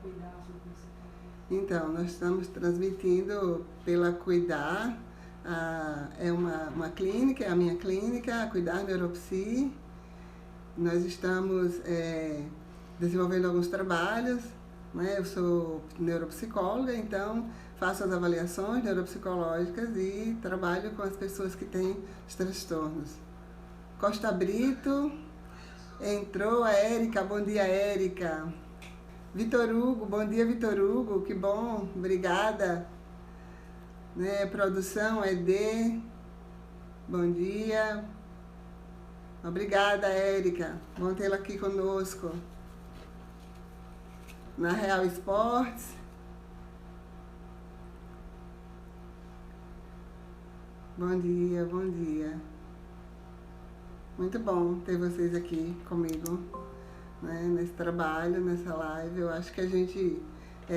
Cuidar, sobre isso? Então, nós estamos transmitindo pela Cuidar, é uma clínica, é a minha clínica, a Cuidar Neuropsi. Nós estamos desenvolvendo alguns trabalhos, né? Eu sou neuropsicóloga, então faço as avaliações neuropsicológicas e trabalho com as pessoas que têm os transtornos. Costa Brito, entrou a Érica, bom dia Érica. Vitor Hugo, bom dia Vitor Hugo, que bom, obrigada. Né? Produção ED, bom dia. Obrigada Érica, bom tê-la aqui conosco. Na Real Esportes. Bom dia, bom dia. Muito bom ter vocês aqui comigo, né, nesse trabalho, nessa live. Eu acho que a gente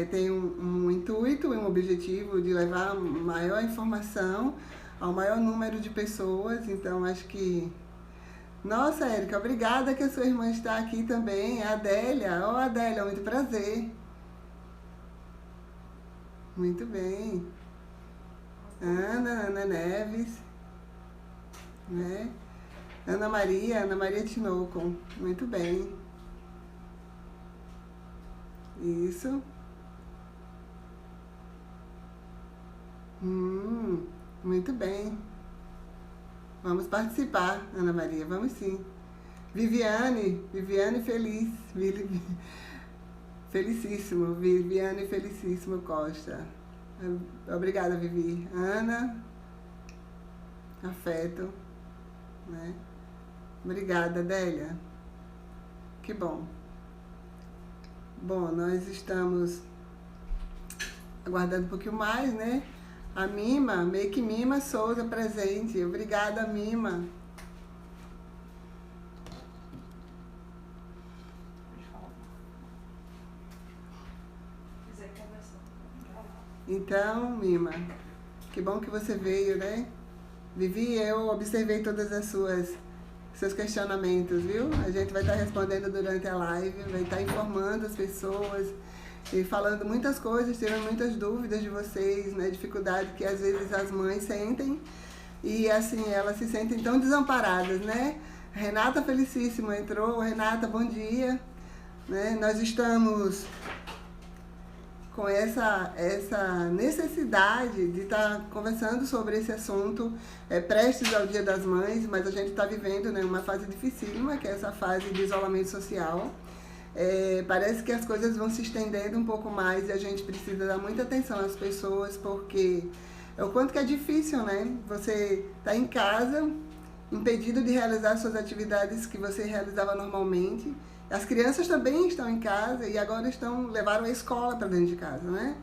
tem um intuito e um objetivo de levar maior informação ao maior número de pessoas. Então, acho que... Nossa, Érica, obrigada que a sua irmã está aqui também, a Adélia. Ó, Adélia, muito prazer. Muito bem. Ana Neves, né? Ana Maria Tinoco, muito bem. Isso. Muito bem. Vamos participar, Ana Maria, vamos sim. Viviane Feliz, Felicíssimo, Viviane Felicíssimo Costa. Obrigada, Vivi. Ana, afeto, né? Obrigada, Adélia. Que bom. Bom, nós estamos aguardando um pouquinho mais, né? A Mima, Make Mima Souza presente. Obrigada, Mima. Então, Mima, que bom que você veio, né? Vivi, eu observei todas as seus questionamentos, viu? A gente vai estar respondendo durante a live, vai estar informando as pessoas e falando muitas coisas, tirando muitas dúvidas de vocês, né? Dificuldade que às vezes as mães sentem e assim, elas se sentem tão desamparadas, né? Renata Felicíssimo entrou. Renata, bom dia. Né? Nós estamos com essa necessidade de estar conversando sobre esse assunto prestes ao Dia das Mães, mas a gente está vivendo, né, uma fase dificílima, que é essa fase de isolamento social. Parece que as coisas vão se estendendo um pouco mais e a gente precisa dar muita atenção às pessoas, porque é o quanto que é difícil, né? Você está em casa, impedido de realizar suas atividades que você realizava normalmente. As crianças também estão em casa e agora levaram a escola para dentro de casa, né?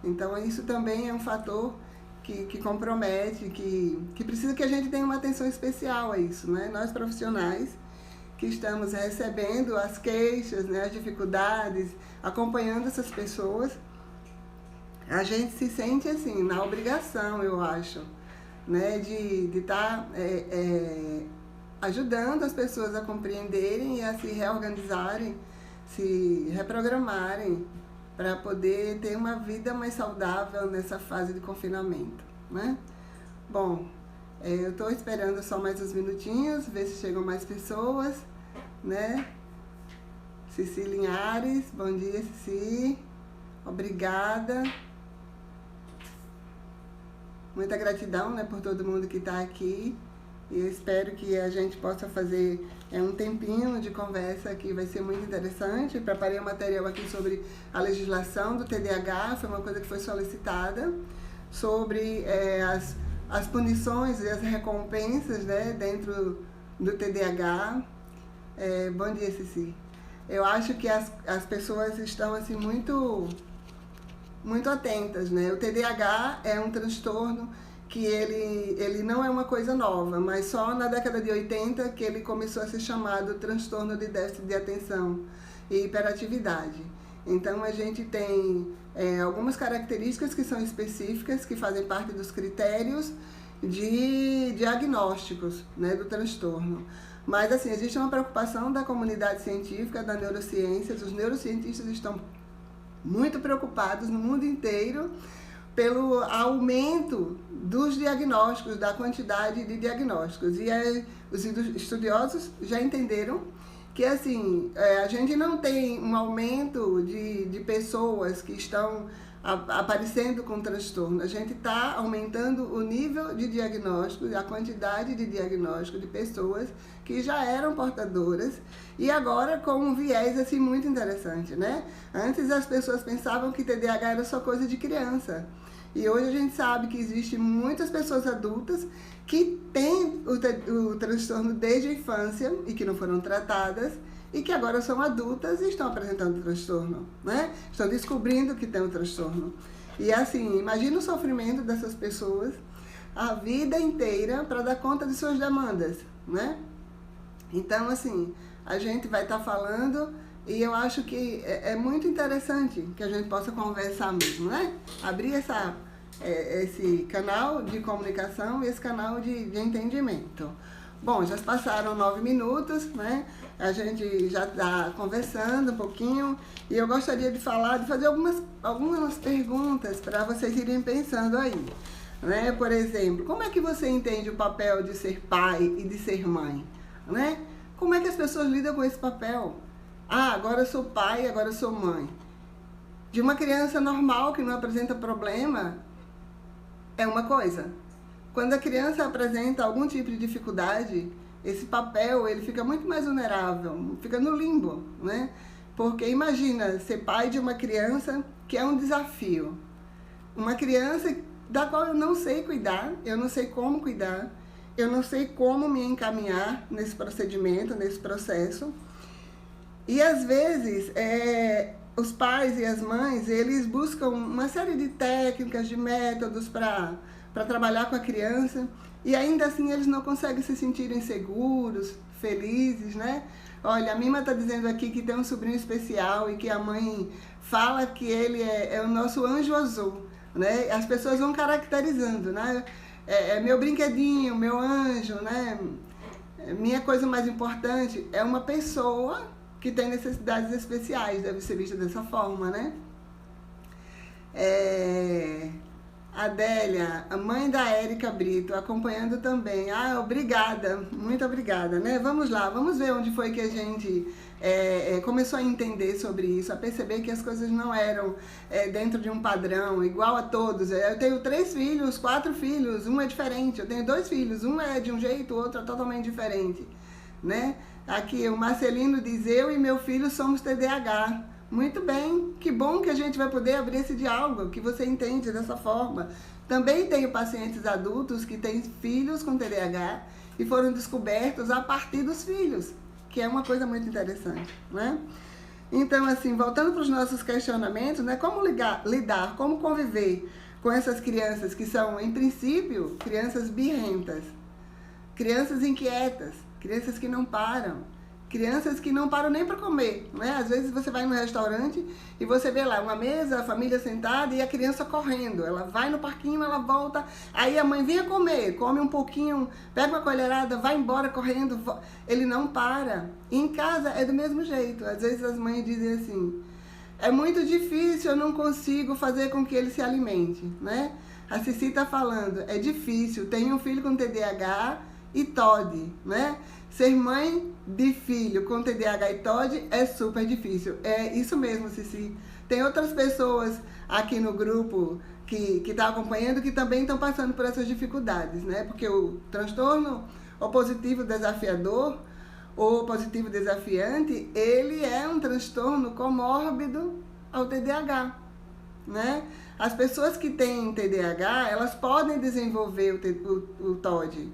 Então isso também é um fator que compromete, que precisa que a gente tenha uma atenção especial a isso, né? Nós profissionais que estamos recebendo as queixas, né, as dificuldades, acompanhando essas pessoas, a gente se sente assim, na obrigação, eu acho, né, de estar ajudando as pessoas a compreenderem e a se reorganizarem, se reprogramarem para poder ter uma vida mais saudável nessa fase de confinamento, né? Bom, eu estou esperando só mais uns minutinhos, ver se chegam mais pessoas, né? Cici Linhares, bom dia, Cici. Obrigada. Muita gratidão, né, por todo mundo que está aqui. E eu espero que a gente possa fazer um tempinho de conversa que vai ser muito interessante. Eu preparei um material aqui sobre a legislação do TDAH, foi uma coisa que foi solicitada, sobre as punições e as recompensas, né, dentro do TDAH. Bom dia, Cici. Eu acho que as pessoas estão assim, muito atentas, né? O TDAH é um transtorno que ele não é uma coisa nova, mas só na década de 80 que ele começou a ser chamado transtorno de déficit de atenção e hiperatividade. Então a gente tem algumas características que são específicas, que fazem parte dos critérios de diagnósticos, né, do transtorno. Mas assim, existe uma preocupação da comunidade científica, da neurociência, os neurocientistas estão muito preocupados no mundo inteiro pelo aumento dos diagnósticos, da quantidade de diagnósticos. E os estudiosos já entenderam que assim, a gente não tem um aumento de pessoas que estão aparecendo com transtorno. A gente está aumentando o nível de diagnóstico, a quantidade de diagnóstico de pessoas que já eram portadoras e agora com um viés assim muito interessante, né? Antes as pessoas pensavam que TDAH era só coisa de criança. E hoje a gente sabe que existem muitas pessoas adultas que têm o transtorno desde a infância e que não foram tratadas e que agora são adultas e estão apresentando transtorno, né? Estão descobrindo que tem um transtorno. E assim, imagina o sofrimento dessas pessoas a vida inteira para dar conta de suas demandas, né? Então, assim, a gente vai estar falando e eu acho que é muito interessante que a gente possa conversar mesmo, né? Abrir esse canal de comunicação e esse canal de entendimento. Bom, já passaram 9 minutos, né? A gente já está conversando um pouquinho e eu gostaria de fazer algumas perguntas para vocês irem pensando aí, né? Por exemplo, como é que você entende o papel de ser pai e de ser mãe, né? Como é que as pessoas lidam com esse papel? Ah, agora eu sou pai, agora eu sou mãe. De uma criança normal que não apresenta problema, é uma coisa. Quando a criança apresenta algum tipo de dificuldade, esse papel ele fica muito mais vulnerável, fica no limbo, né? Porque imagina ser pai de uma criança que é um desafio. Uma criança da qual eu não sei cuidar, eu não sei como cuidar, eu não sei como me encaminhar nesse procedimento, nesse processo. E às vezes, os pais e as mães, eles buscam uma série de técnicas, de métodos para trabalhar com a criança e ainda assim eles não conseguem se sentirem seguros, felizes, né? Olha, a Mima está dizendo aqui que tem um sobrinho especial e que a mãe fala que ele é o nosso anjo azul, né? As pessoas vão caracterizando, né? É meu brinquedinho, meu anjo, né? Minha coisa mais importante é uma pessoa que tem necessidades especiais, deve ser vista dessa forma, né? Adélia, a mãe da Érica Brito, acompanhando também. Ah, obrigada, muito obrigada, né? Vamos lá, vamos ver onde foi que a gente começou a entender sobre isso, a perceber que as coisas não eram dentro de um padrão, igual a todos. Eu tenho 3 filhos, 4 filhos, um é diferente. Eu tenho 2 filhos, um é de um jeito, o outro é totalmente diferente, né? Aqui, o Marcelino diz, eu e meu filho somos TDAH. Muito bem, que bom que a gente vai poder abrir esse diálogo, que você entende dessa forma. Também tenho pacientes adultos que têm filhos com TDAH e foram descobertos a partir dos filhos, que é uma coisa muito interessante, né? Então, assim, voltando para os nossos questionamentos, né? Como lidar, como conviver com essas crianças que são, em princípio, crianças birrentas, crianças inquietas, crianças que não param, crianças que não param nem para comer, né? Às vezes você vai no restaurante e você vê lá uma mesa, a família sentada e a criança correndo. Ela vai no parquinho, ela volta, aí a mãe vem a comer, come um pouquinho, pega uma colherada, vai embora correndo, ele não para. E em casa é do mesmo jeito. Às vezes as mães dizem assim, é muito difícil, eu não consigo fazer com que ele se alimente, né? A Cici está falando, é difícil, tenho um filho com TDAH e TOD, né? Ser mãe de filho com TDAH e TOD é super difícil. É isso mesmo, Cici. Tem outras pessoas aqui no grupo que estão acompanhando que também estão passando por essas dificuldades, né? Porque o transtorno opositivo desafiador ou opositivo desafiante, ele é um transtorno comórbido ao TDAH, né? As pessoas que têm TDAH, elas podem desenvolver o TOD,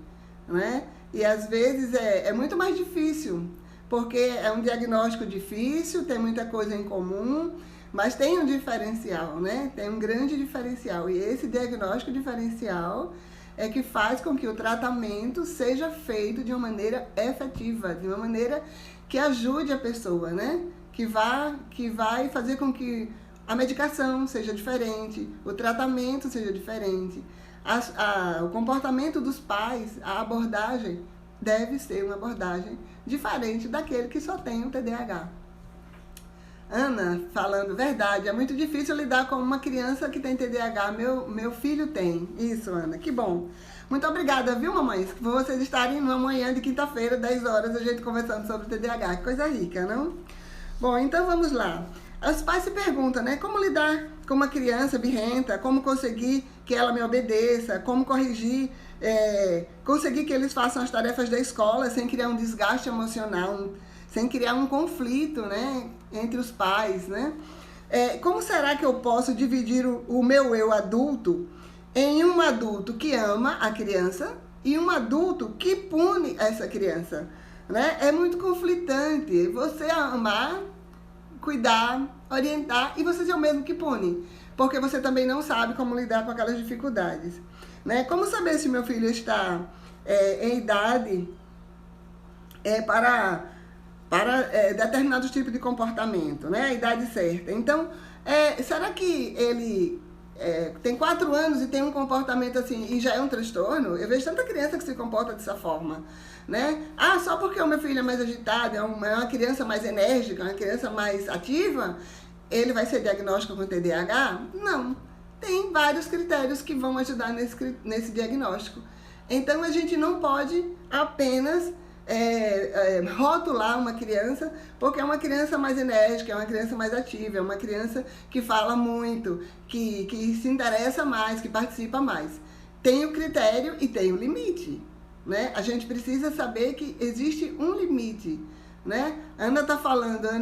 né? E às vezes é muito mais difícil, porque é um diagnóstico difícil, tem muita coisa em comum, mas tem um diferencial, né? Tem um grande diferencial. E esse diagnóstico diferencial é que faz com que o tratamento seja feito de uma maneira efetiva, de uma maneira que ajude a pessoa, né? Que vai fazer com que a medicação seja diferente, o tratamento seja diferente. O comportamento dos pais, a abordagem deve ser uma abordagem diferente daquele que só tem o TDAH. Ana falando, verdade, é muito difícil lidar com uma criança que tem TDAH, meu filho tem. Isso, Ana, que bom. Muito obrigada, viu, mamães, por vocês estarem numa manhã de quinta-feira, 10 horas, a gente conversando sobre TDAH, que coisa rica, não? Bom, então vamos lá. Os pais se perguntam, né, como lidar com uma criança birrenta, como conseguir que ela me obedeça, como corrigir, conseguir que eles façam as tarefas da escola sem criar um desgaste emocional, sem criar um conflito, né, entre os pais, né? Como será que eu posso dividir o meu eu adulto em um adulto que ama a criança e um adulto que pune essa criança, né? É muito conflitante você amar, cuidar, orientar e você ser o mesmo que pune, porque você também não sabe como lidar com aquelas dificuldades, né? Como saber se meu filho está em idade para determinados tipos de comportamento, né? A idade certa. Então, será que ele tem 4 anos e tem um comportamento assim e já é um transtorno? Eu vejo tanta criança que se comporta dessa forma, né? Ah, só porque o meu filho é mais agitado, é uma criança mais enérgica, uma criança mais ativa, ele vai ser diagnóstico com TDAH? Não. Tem vários critérios que vão ajudar nesse diagnóstico. Então, a gente não pode apenas rotular uma criança, porque é uma criança mais enérgica, é uma criança mais ativa, é uma criança que fala muito, que se interessa mais, que participa mais. Tem o critério e tem o limite, né? A gente precisa saber que existe um limite, né? Ana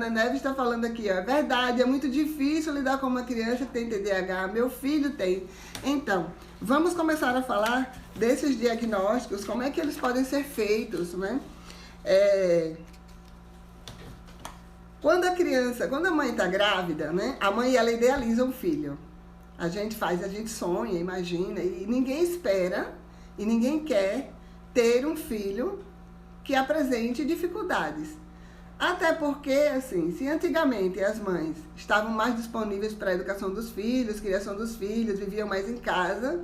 Neves está falando aqui, ó, é verdade, é muito difícil lidar com uma criança que tem TDAH, meu filho tem. Então, vamos começar a falar desses diagnósticos, como é que eles podem ser feitos, né? Quando a mãe está grávida, né? A mãe, ela idealiza um filho. A gente sonha, imagina, e ninguém espera e ninguém quer ter um filho que apresente dificuldades. Até porque, assim, se antigamente as mães estavam mais disponíveis para a educação dos filhos, criação dos filhos, viviam mais em casa,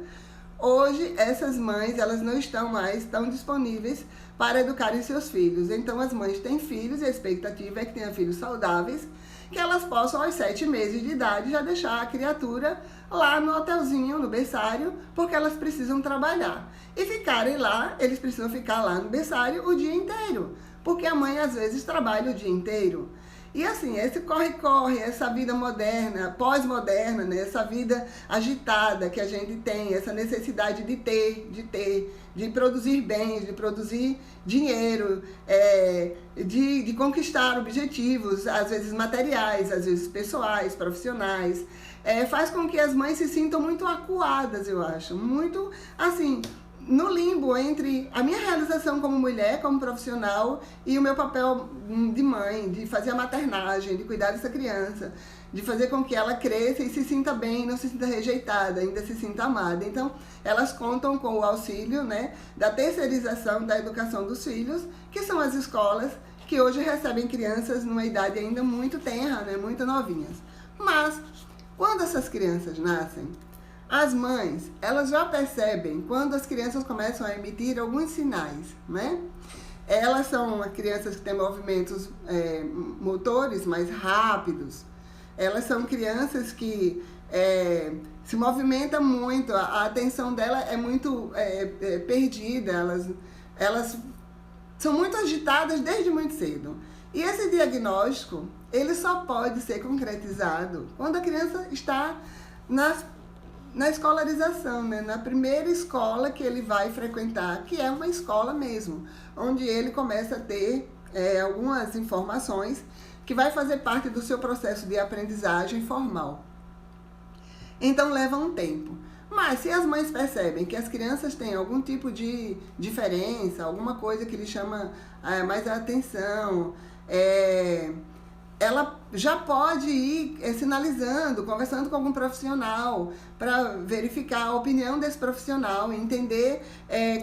hoje essas mães, elas não estão mais tão disponíveis para educarem seus filhos. Então as mães têm filhos e a expectativa é que tenham filhos saudáveis, que elas possam aos 7 meses de idade já deixar a criatura lá no hotelzinho, no berçário, porque elas precisam trabalhar. E ficarem lá, eles precisam ficar lá no berçário o dia inteiro, porque a mãe às vezes trabalha o dia inteiro. E assim, esse corre-corre, essa vida moderna, pós-moderna, né? Essa vida agitada que a gente tem, essa necessidade de produzir bens, de produzir dinheiro, de conquistar objetivos, às vezes materiais, às vezes pessoais, profissionais, faz com que as mães se sintam muito acuadas, eu acho, muito assim, no limbo entre a minha realização como mulher, como profissional, e o meu papel de mãe, de fazer a maternagem, de cuidar dessa criança, de fazer com que ela cresça e se sinta bem, não se sinta rejeitada, ainda se sinta amada. Então, elas contam com o auxílio, né, da terceirização da educação dos filhos, que são as escolas que hoje recebem crianças numa idade ainda muito tenra, né, muito novinhas. Mas, quando essas crianças nascem, as mães, elas já percebem quando as crianças começam a emitir alguns sinais, né? Elas são crianças que têm movimentos motores mais rápidos. Elas são crianças que se movimentam muito, a atenção dela é muito perdida, elas são muito agitadas desde muito cedo. E esse diagnóstico, ele só pode ser concretizado quando a criança está na escolarização, né? Na primeira escola que ele vai frequentar, que é uma escola mesmo, onde ele começa a ter algumas informações que vai fazer parte do seu processo de aprendizagem formal. Então leva um tempo. Mas se as mães percebem que as crianças têm algum tipo de diferença, alguma coisa que lhe chama mais a atenção, ela já pode ir sinalizando, conversando com algum profissional para verificar a opinião desse profissional e entender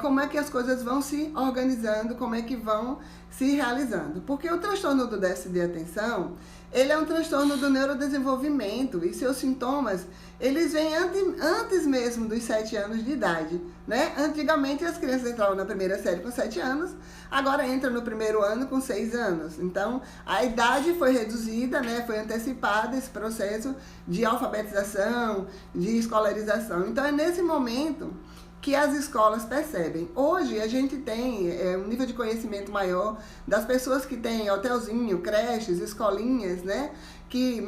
como é que as coisas vão se organizando, como é que vão se realizando. Porque o transtorno do déficit de atenção, ele é um transtorno do neurodesenvolvimento e seus sintomas, eles vêm antes mesmo dos 7 anos de idade, né? Antigamente as crianças entravam na primeira série com 7 anos, agora entram no primeiro ano com 6 anos. Então, a idade foi reduzida, ainda, né, foi antecipado esse processo de alfabetização, de escolarização. Então é nesse momento que as escolas percebem. Hoje a gente tem um nível de conhecimento maior das pessoas que têm hotelzinho, creches, escolinhas, né, que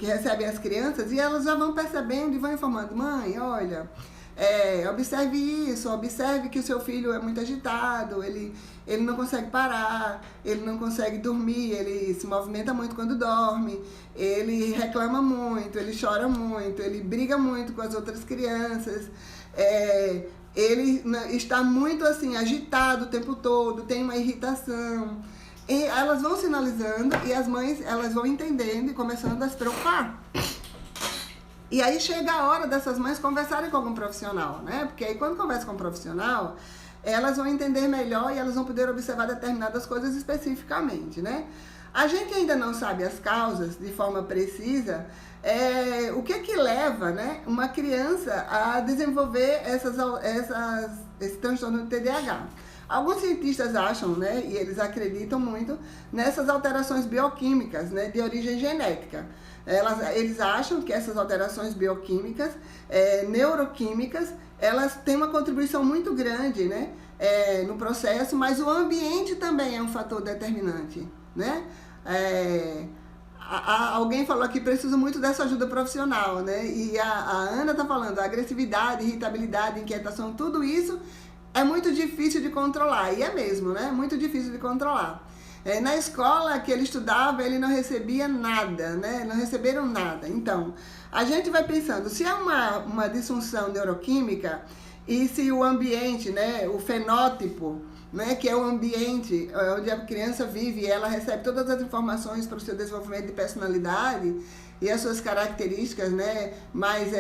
recebem as crianças, e elas já vão percebendo e vão informando: mãe, olha, observe isso, observe que o seu filho é muito agitado, ele não consegue parar, ele não consegue dormir, ele se movimenta muito quando dorme, ele reclama muito, ele chora muito, ele briga muito com as outras crianças, ele está muito assim, agitado o tempo todo, tem uma irritação. E elas vão sinalizando e as mães, elas vão entendendo e começando a se preocupar. E aí chega a hora dessas mães conversarem com algum profissional, né? Porque aí quando conversa com um profissional, elas vão entender melhor e elas vão poder observar determinadas coisas especificamente, né? A gente ainda não sabe as causas de forma precisa, o que leva, né, uma criança a desenvolver esse transtorno de TDAH. Alguns cientistas acham, né, e eles acreditam muito nessas alterações bioquímicas, né, de origem genética. Eles acham que essas alterações bioquímicas, neuroquímicas, elas têm uma contribuição muito grande, né, no processo, mas o ambiente também é um fator determinante, né? Alguém falou aqui, preciso muito dessa ajuda profissional, né? E a Ana está falando, a agressividade, irritabilidade, inquietação, tudo isso é muito difícil de controlar, e é mesmo, né? Muito difícil de controlar. Na escola que ele estudava, ele não recebia nada, né? Não receberam nada. Então, a gente vai pensando, se é uma disfunção neuroquímica e se o ambiente, né, o fenótipo, né, que é o ambiente onde a criança vive e ela recebe todas as informações para o seu desenvolvimento de personalidade e as suas características, né, mais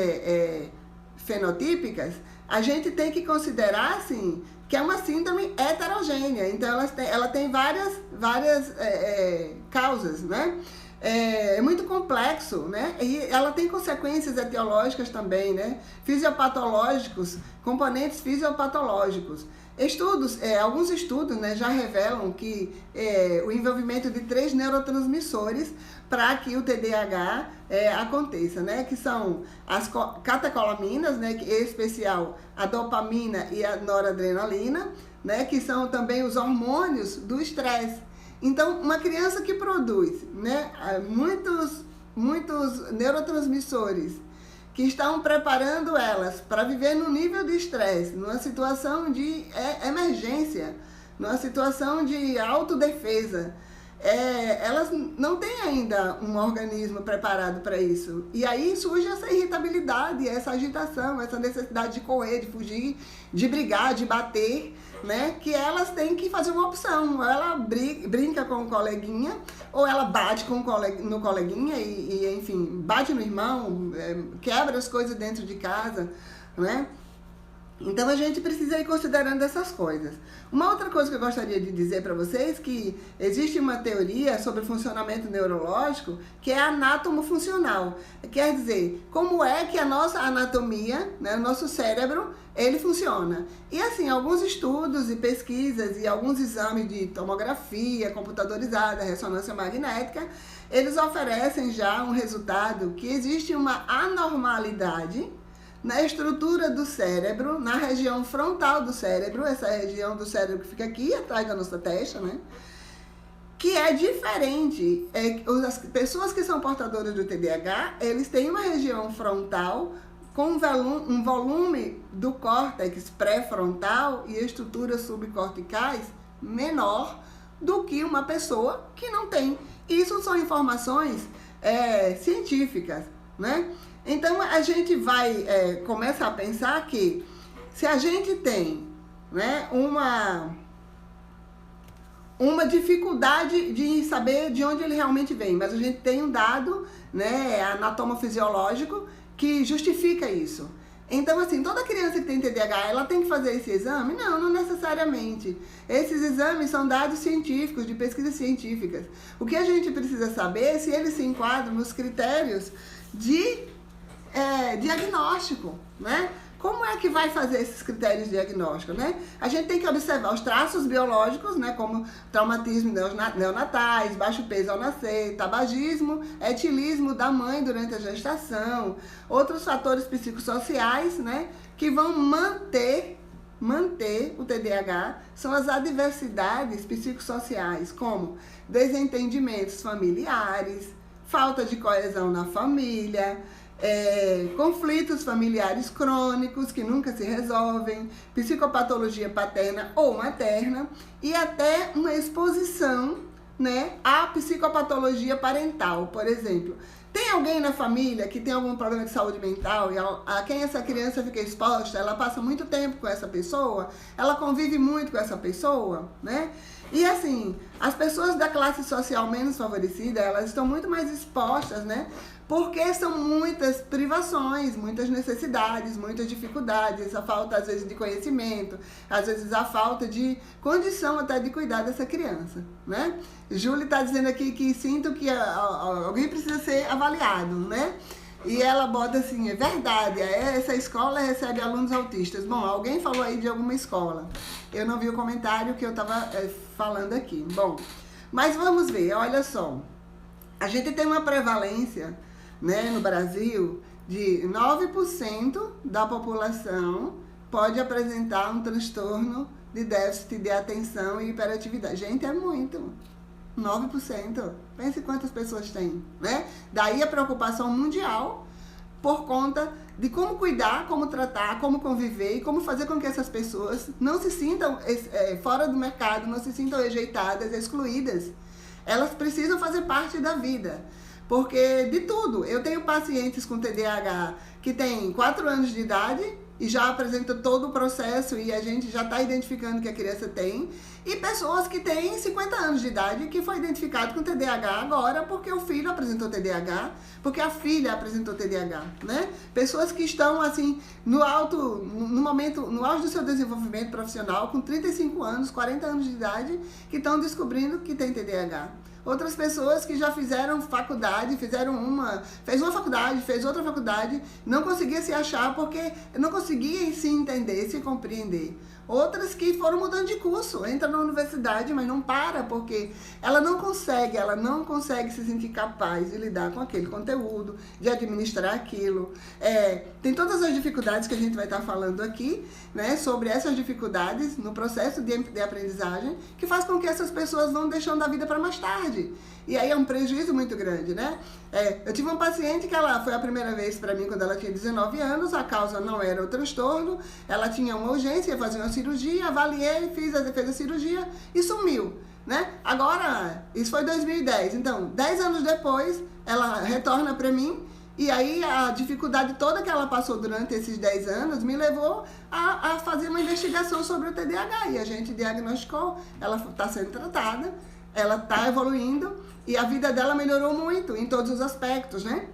fenotípicas, a gente tem que considerar, assim, que é uma síndrome heterogênea. Então, ela tem várias causas, né? É muito complexo, né? E ela tem consequências etiológicas também, né? Fisiopatológicos, componentes fisiopatológicos. Alguns estudos, né, já revelam que o envolvimento de 3 neurotransmissores para que o TDAH aconteça, né, que são as catecolaminas, né, em especial a dopamina e a noradrenalina, né, que são também os hormônios do estresse. Então, uma criança que produz, né, muitos neurotransmissores que estão preparando elas para viver no nível de estresse, numa situação de emergência, numa situação de autodefesa, elas não têm ainda um organismo preparado para isso. E aí surge essa irritabilidade, essa agitação, essa necessidade de correr, de fugir, de brigar, de bater, né? Que elas têm que fazer uma opção. Ou ela brinca com o coleguinha, ou ela bate no coleguinha e enfim, bate no irmão, quebra as coisas dentro de casa, né? Então a gente precisa ir considerando essas coisas. Uma outra coisa que eu gostaria de dizer para vocês, que existe uma teoria sobre o funcionamento neurológico que é anatomofuncional. Quer dizer, como é que a nossa anatomia, né, o nosso cérebro, ele funciona. E assim, alguns estudos e pesquisas e alguns exames de tomografia computadorizada, ressonância magnética, eles oferecem já um resultado que existe uma anormalidade na estrutura do cérebro, na região frontal do cérebro, essa região do cérebro que fica aqui atrás da nossa testa, né? Que é diferente. As pessoas que são portadoras do TDAH, eles têm uma região frontal com um volume do córtex pré-frontal e estruturas subcorticais menor do que uma pessoa que não tem. Isso são informações científicas, né? Então, a gente vai começar a pensar que se a gente tem, né, uma dificuldade de saber de onde ele realmente vem, mas a gente tem um dado, né, anatomofisiológico que justifica isso. Então, assim, toda criança que tem TDAH, ela tem que fazer esse exame? Não, não necessariamente. Esses exames são dados científicos, de pesquisas científicas. O que a gente precisa saber é se eles se enquadram nos critérios de diagnóstico, né? Como é que vai fazer esses critérios diagnósticos, né? A gente tem que observar os traços biológicos, né, como traumatismo neonatais, baixo peso ao nascer, tabagismo, etilismo da mãe durante a gestação, outros fatores psicossociais, né, que vão manter o TDAH, são as adversidades psicossociais, como desentendimentos familiares, falta de coesão na família, conflitos familiares crônicos que nunca se resolvem, psicopatologia paterna ou materna e até uma exposição, né, à psicopatologia parental, por exemplo. Tem alguém na família que tem algum problema de saúde mental e a quem essa criança fica exposta, ela passa muito tempo com essa pessoa, ela convive muito com essa pessoa, né? E assim, as pessoas da classe social menos favorecida, elas estão muito mais expostas, né? Porque são muitas privações, muitas necessidades, muitas dificuldades, a falta às vezes de conhecimento, às vezes a falta de condição até de cuidar dessa criança, né? Júlia está dizendo aqui que sinto que alguém precisa ser avaliado, né? E ela bota assim, é verdade, essa escola recebe alunos autistas. Bom, alguém falou aí de alguma escola. Eu não vi o comentário que eu estava falando aqui. Bom, mas vamos ver, olha só. A gente tem uma prevalência, né, no Brasil de 9% da população pode apresentar um transtorno de déficit de atenção e hiperatividade. Gente, é muito. 9%. Pense quantas pessoas tem, né? Daí a preocupação mundial por conta de como cuidar, como tratar, como conviver e como fazer com que essas pessoas não se sintam fora do mercado, não se sintam rejeitadas, excluídas. Elas precisam fazer parte da vida. Porque de tudo, eu tenho pacientes com TDAH que têm 4 anos de idade e já apresenta todo o processo e a gente já está identificando que a criança tem. E pessoas que têm 50 anos de idade que foi identificado com TDAH agora porque o filho apresentou TDAH, porque a filha apresentou TDAH, né? Pessoas que estão assim no auge do seu desenvolvimento profissional com 35 anos, 40 anos de idade que estão descobrindo que tem TDAH. Outras pessoas que já fizeram faculdade, fez uma faculdade, fez outra faculdade, não conseguia se achar porque não conseguia se entender, se compreender. Outras que foram mudando de curso, entra na universidade, mas não para, porque ela não consegue se sentir capaz de lidar com aquele conteúdo, de administrar aquilo. Tem todas as dificuldades que a gente vai estar falando aqui, né, sobre essas dificuldades no processo de aprendizagem, que faz com que essas pessoas vão deixando a vida para mais tarde. E aí é um prejuízo muito grande, né? Eu tive uma paciente que ela foi a primeira vez para mim quando ela tinha 19 anos, a causa não era o transtorno, ela tinha uma urgência, ia fazer uma cirurgia, avaliei, fez a cirurgia e sumiu, né? Agora, isso foi 2010, então 10 anos depois ela retorna para mim e aí a dificuldade toda que ela passou durante esses 10 anos me levou a fazer uma investigação sobre o TDAH e a gente diagnosticou, ela está sendo tratada, ela está evoluindo e a vida dela melhorou muito em todos os aspectos, né?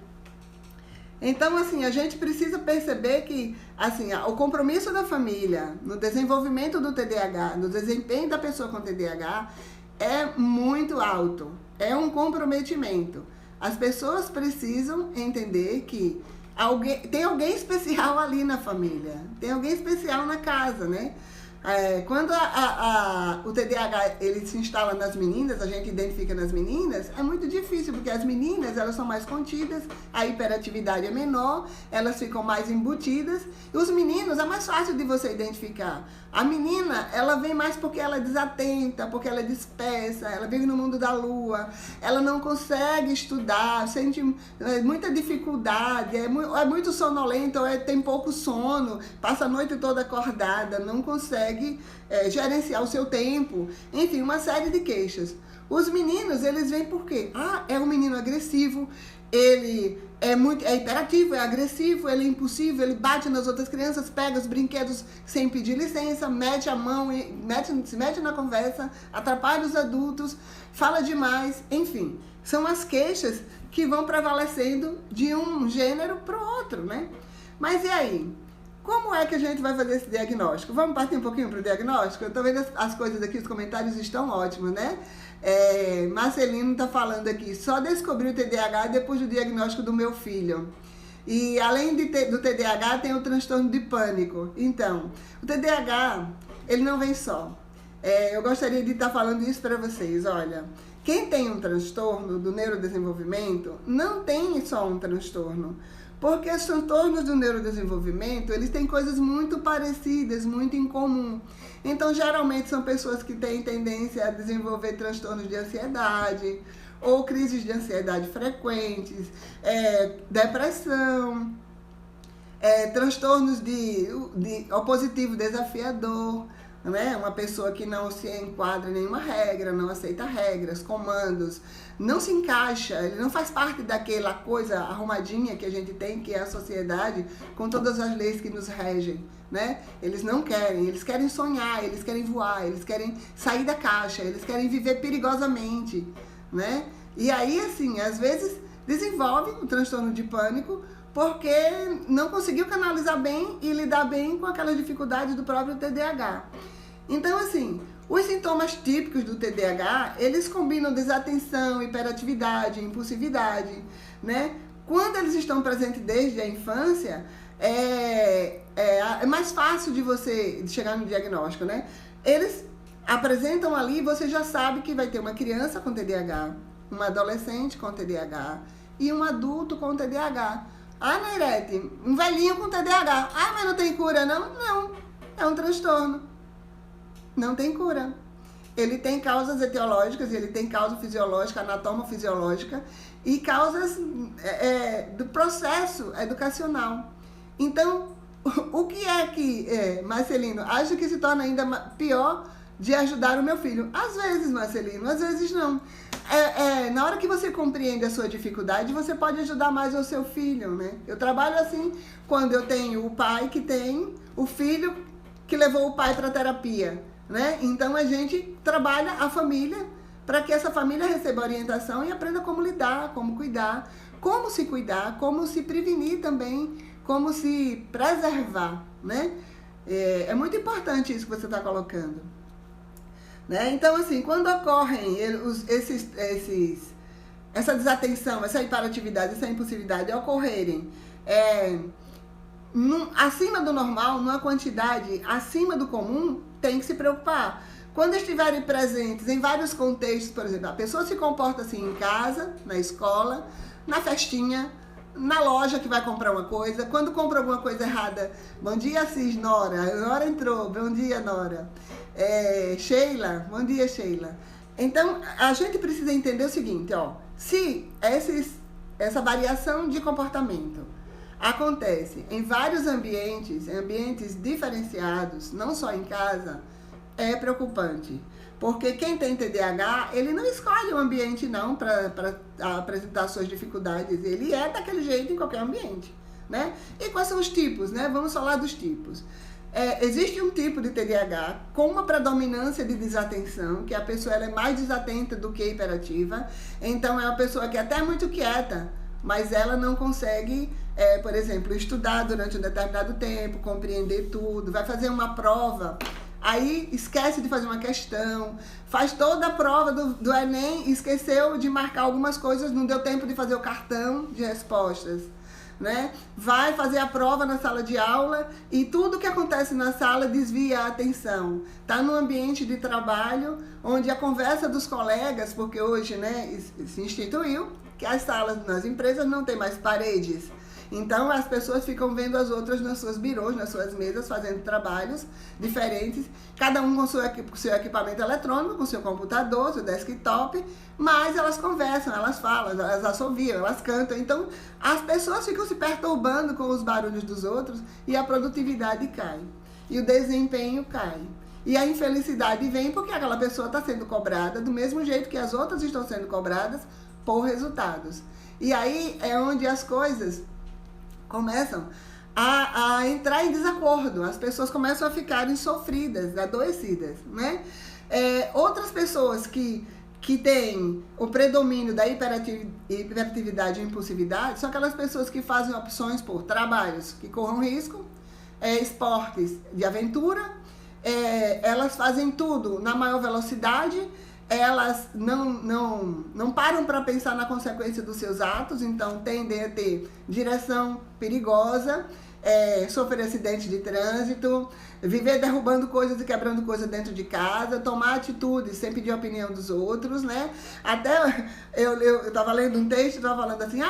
Então, assim, a gente precisa perceber que, assim, o compromisso da família no desenvolvimento do TDAH, no desempenho da pessoa com TDAH, é muito alto. É um comprometimento. As pessoas precisam entender que tem alguém especial ali na família, tem alguém especial na casa, né? Quando o TDAH ele se instala nas meninas, a gente identifica nas meninas, é muito difícil, porque as meninas elas são mais contidas, a hiperatividade é menor, elas ficam mais embutidas, e os meninos é mais fácil de você identificar. A menina, ela vem mais porque ela é desatenta, porque ela é dispersa, ela vive no mundo da lua, ela não consegue estudar, sente muita dificuldade, é muito sonolenta, ou tem pouco sono, passa a noite toda acordada, não consegue gerenciar o seu tempo, enfim, uma série de queixas. Os meninos, eles vêm por quê? É um menino agressivo, ele é hiperativo, é agressivo, ele é impulsivo, ele bate nas outras crianças, pega os brinquedos sem pedir licença, mete a mão, se mete na conversa, atrapalha os adultos, fala demais, enfim. São as queixas que vão prevalecendo de um gênero para o outro, né? Mas e aí? Como é que a gente vai fazer esse diagnóstico? Vamos partir um pouquinho para o diagnóstico? Eu estou vendo as coisas aqui, os comentários estão ótimos, né? Marcelino está falando aqui, só descobri o TDAH depois do diagnóstico do meu filho. E além do TDAH, tem o transtorno de pânico. Então, o TDAH, ele não vem só. Eu gostaria de estar falando isso para vocês. Olha, quem tem um transtorno do neurodesenvolvimento, não tem só um transtorno. Porque os transtornos do neurodesenvolvimento, eles têm coisas muito parecidas, muito em comum. Então, geralmente, são pessoas que têm tendência a desenvolver transtornos de ansiedade, ou crises de ansiedade frequentes, depressão, transtornos de opositivo desafiador, né? Uma pessoa que não se enquadra em nenhuma regra, não aceita regras, comandos, não se encaixa, ele não faz parte daquela coisa arrumadinha que a gente tem, que é a sociedade, com todas as leis que nos regem, né? Eles não querem, eles querem sonhar, eles querem voar, eles querem sair da caixa, eles querem viver perigosamente, né? E aí, assim, às vezes desenvolve um transtorno de pânico porque não conseguiu canalizar bem e lidar bem com aquelas dificuldades do próprio TDAH. Então, assim, os sintomas típicos do TDAH, eles combinam desatenção, hiperatividade, impulsividade, né? Quando eles estão presentes desde a infância, é mais fácil de você chegar no diagnóstico, né? Eles apresentam ali, você já sabe que vai ter uma criança com TDAH, uma adolescente com TDAH e um adulto com TDAH. Ah, Neirete, um velhinho com TDAH. Ah, mas não tem cura, não? Não, é um transtorno. Não tem cura. Ele tem causas etiológicas, ele tem causa fisiológica, anatomofisiológica e causas do processo educacional. Então, o que é que, Marcelino, acho que se torna ainda pior de ajudar o meu filho? Às vezes, Marcelino, às vezes não. Na hora que você compreende a sua dificuldade, você pode ajudar mais o seu filho, né? Eu trabalho assim, quando eu tenho o pai que tem o filho que levou o pai para terapia, né? Então a gente trabalha a família para que essa família receba orientação e aprenda como lidar, como cuidar, como se prevenir também, como se preservar, né? É muito importante isso que você está colocando. Né? Então, assim, quando ocorrem essa desatenção, essa hiperatividade, essa impulsividade ocorrerem acima do normal, numa quantidade acima do comum, tem que se preocupar. Quando estiverem presentes em vários contextos, por exemplo, a pessoa se comporta assim em casa, na escola, na festinha, na loja que vai comprar uma coisa, quando compra alguma coisa errada, bom dia, Cis, Nora, Nora entrou, bom dia, Nora. Sheila, bom dia, Sheila. Então, a gente precisa entender o seguinte, ó, se essa variação de comportamento acontece em vários ambientes diferenciados, não só em casa, é preocupante. Porque quem tem TDAH, ele não escolhe o ambiente não para apresentar suas dificuldades, ele é daquele jeito em qualquer ambiente, né? E quais são os tipos, né? Vamos falar dos tipos. Existe um tipo de TDAH com uma predominância de desatenção, que a pessoa ela é mais desatenta do que hiperativa, então é uma pessoa que é até muito quieta, mas ela não consegue, por exemplo, estudar durante um determinado tempo, compreender tudo, vai fazer uma prova, aí esquece de fazer uma questão, faz toda a prova do Enem, esqueceu de marcar algumas coisas, não deu tempo de fazer o cartão de respostas, né? Vai fazer a prova na sala de aula e tudo que acontece na sala desvia a atenção. Está no ambiente de trabalho, onde a conversa dos colegas, porque hoje, né, se instituiu que as salas nas empresas não tem mais paredes. Então, as pessoas ficam vendo as outras nas suas birôs, nas suas mesas, fazendo trabalhos diferentes, cada um com seu equipamento eletrônico, com seu computador, seu desktop, mas elas conversam, elas falam, elas assoviam, elas cantam. Então, as pessoas ficam se perturbando com os barulhos dos outros e a produtividade cai. E o desempenho cai. E a infelicidade vem porque aquela pessoa está sendo cobrada do mesmo jeito que as outras estão sendo cobradas por resultados. E aí é onde as coisas começam a entrar em desacordo, as pessoas começam a ficarem sofridas, adoecidas, né? Outras pessoas que têm o predomínio da hiperatividade e impulsividade são aquelas pessoas que fazem opções por trabalhos que corram risco, esportes de aventura, elas fazem tudo na maior velocidade elas não param para pensar na consequência dos seus atos, então tendem a ter direção perigosa, sofrer acidente de trânsito, viver derrubando coisas e quebrando coisas dentro de casa, tomar atitudes sem pedir a opinião dos outros, né? Até eu tava lendo um texto, tava falando assim,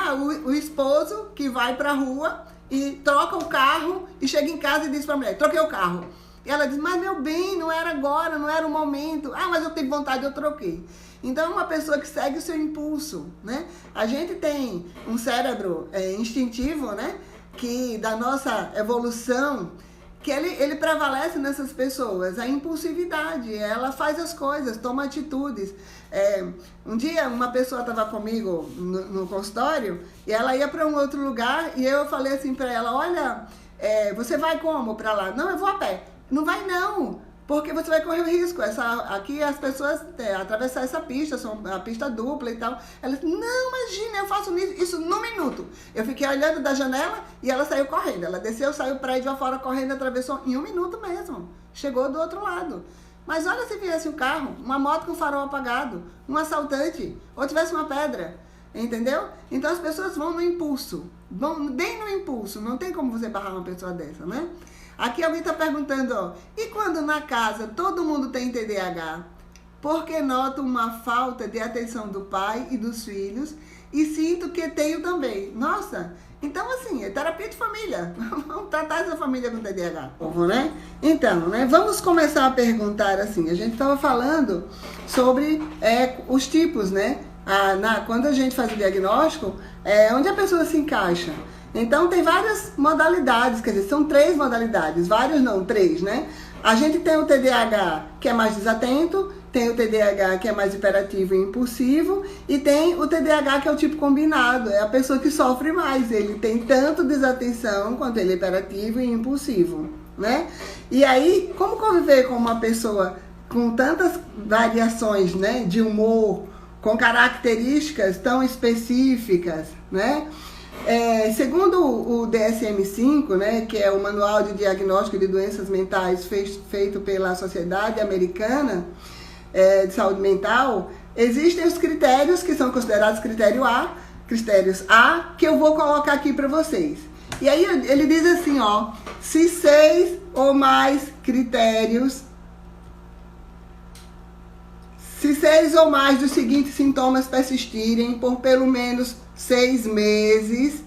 o esposo que vai pra rua e troca o carro e chega em casa e diz pra mulher, troquei o carro. E ela diz, mas meu bem, não era agora, não era o momento. Mas eu tenho vontade, eu troquei. Então, é uma pessoa que segue o seu impulso, né? A gente tem um cérebro instintivo, né? Que da nossa evolução, que ele prevalece nessas pessoas. A impulsividade, ela faz as coisas, toma atitudes. Um dia, uma pessoa estava comigo no consultório e ela ia para um outro lugar e eu falei assim para ela, olha, você vai como para lá? Não, eu vou a pé. Não vai não, porque você vai correr o risco. Aqui as pessoas atravessar essa pista, a pista dupla e tal. Ela disse, não, imagina, eu faço isso num minuto. Eu fiquei olhando da janela e ela saiu correndo. Ela desceu, saiu para aí de fora correndo, atravessou em 1 minuto mesmo. Chegou do outro lado. Mas olha se viesse um carro, uma moto com farol apagado, um assaltante, ou tivesse uma pedra. Entendeu? Então as pessoas vão no impulso. Vão bem no impulso. Não tem como você barrar uma pessoa dessa, né? Aqui alguém está perguntando, ó, e quando na casa todo mundo tem TDAH? Porque noto uma falta de atenção do pai e dos filhos e sinto que tenho também. Nossa, então assim, é terapia de família. Vamos tratar essa família com TDAH, né? Então, né, vamos começar a perguntar assim, a gente estava falando sobre os tipos, né? Quando a gente faz o diagnóstico, onde a pessoa se encaixa. Então tem várias modalidades, quer dizer, são 3 modalidades, várias não, 3, né? A gente tem o TDAH que é mais desatento, tem o TDAH que é mais hiperativo e impulsivo, e tem o TDAH que é o tipo combinado, é a pessoa que sofre mais, ele tem tanto desatenção quanto ele é hiperativo e impulsivo, né? E aí, como conviver com uma pessoa com tantas variações, né, de humor, com características tão específicas, né? Segundo o DSM-5, né, que é o Manual de Diagnóstico de Doenças Mentais feito pela Sociedade Americana de Saúde Mental, existem os critérios que são considerados critérios A, que eu vou colocar aqui para vocês. E aí ele diz assim, ó, se 6 ou mais critérios, se 6 ou mais dos seguintes sintomas persistirem por pelo menos 6 meses,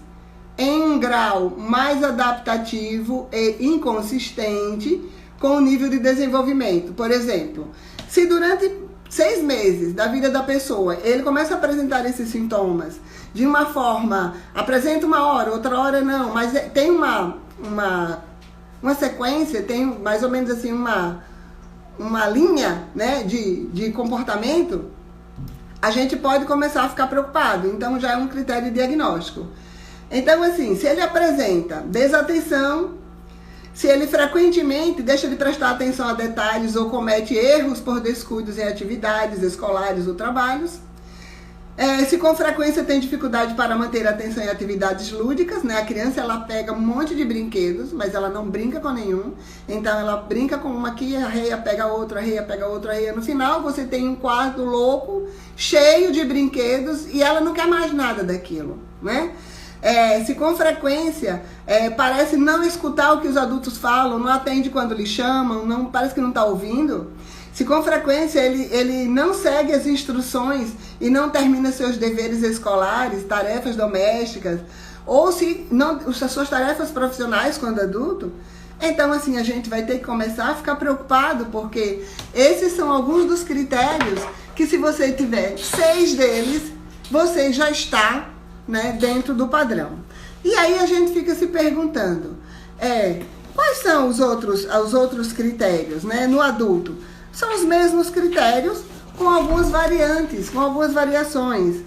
em um grau mais adaptativo e inconsistente com o nível de desenvolvimento. Por exemplo, se durante 6 meses da vida da pessoa ele começa a apresentar esses sintomas de uma forma, apresenta uma hora, outra hora não, mas tem uma sequência, tem mais ou menos assim uma linha, né, de comportamento, a gente pode começar a ficar preocupado. Então já é um critério diagnóstico. Então assim, se ele apresenta desatenção, se ele frequentemente deixa de prestar atenção a detalhes ou comete erros por descuidos em atividades escolares ou trabalhos, se com frequência tem dificuldade para manter a atenção em atividades lúdicas, né? A criança, ela pega um monte de brinquedos, mas ela não brinca com nenhum. Então ela brinca com uma aqui, arreia, pega outra, arreia, pega outra, arreia. No final você tem um quarto louco, cheio de brinquedos, e ela não quer mais nada daquilo, né? Se com frequência parece não escutar o que os adultos falam, não atende quando lhe chamam, parece que não está ouvindo. Se com frequência ele não segue as instruções e não termina seus deveres escolares, tarefas domésticas, ou se não, as suas tarefas profissionais quando adulto, então assim, a gente vai ter que começar a ficar preocupado, porque esses são alguns dos critérios que, se você tiver 6 deles, você já está, né, dentro do padrão. E aí a gente fica se perguntando, quais são os outros critérios, né, no adulto? São os mesmos critérios, com algumas variantes, com algumas variações,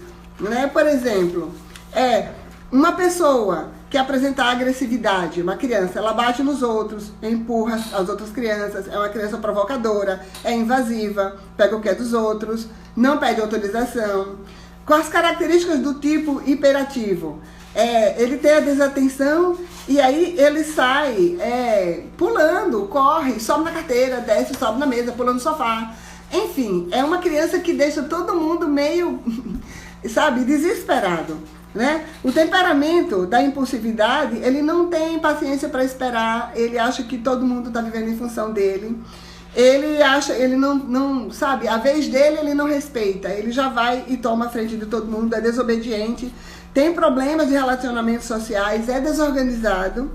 né? Por exemplo, uma pessoa que apresenta agressividade, uma criança, ela bate nos outros, empurra as outras crianças, é uma criança provocadora, é invasiva, pega o que é dos outros, não pede autorização. Com as características do tipo hiperativo, ele tem a desatenção e aí ele sai pulando, corre, sobe na carteira, desce, sobe na mesa, pula no sofá, Enfim, é uma criança que deixa todo mundo meio, sabe, desesperado, né? O temperamento da impulsividade, ele não tem paciência para esperar, ele acha que todo mundo está vivendo em função dele. Ele não, sabe, a vez dele ele não respeita, ele já vai e toma a frente de todo mundo, é desobediente, tem problemas de relacionamentos sociais, é desorganizado,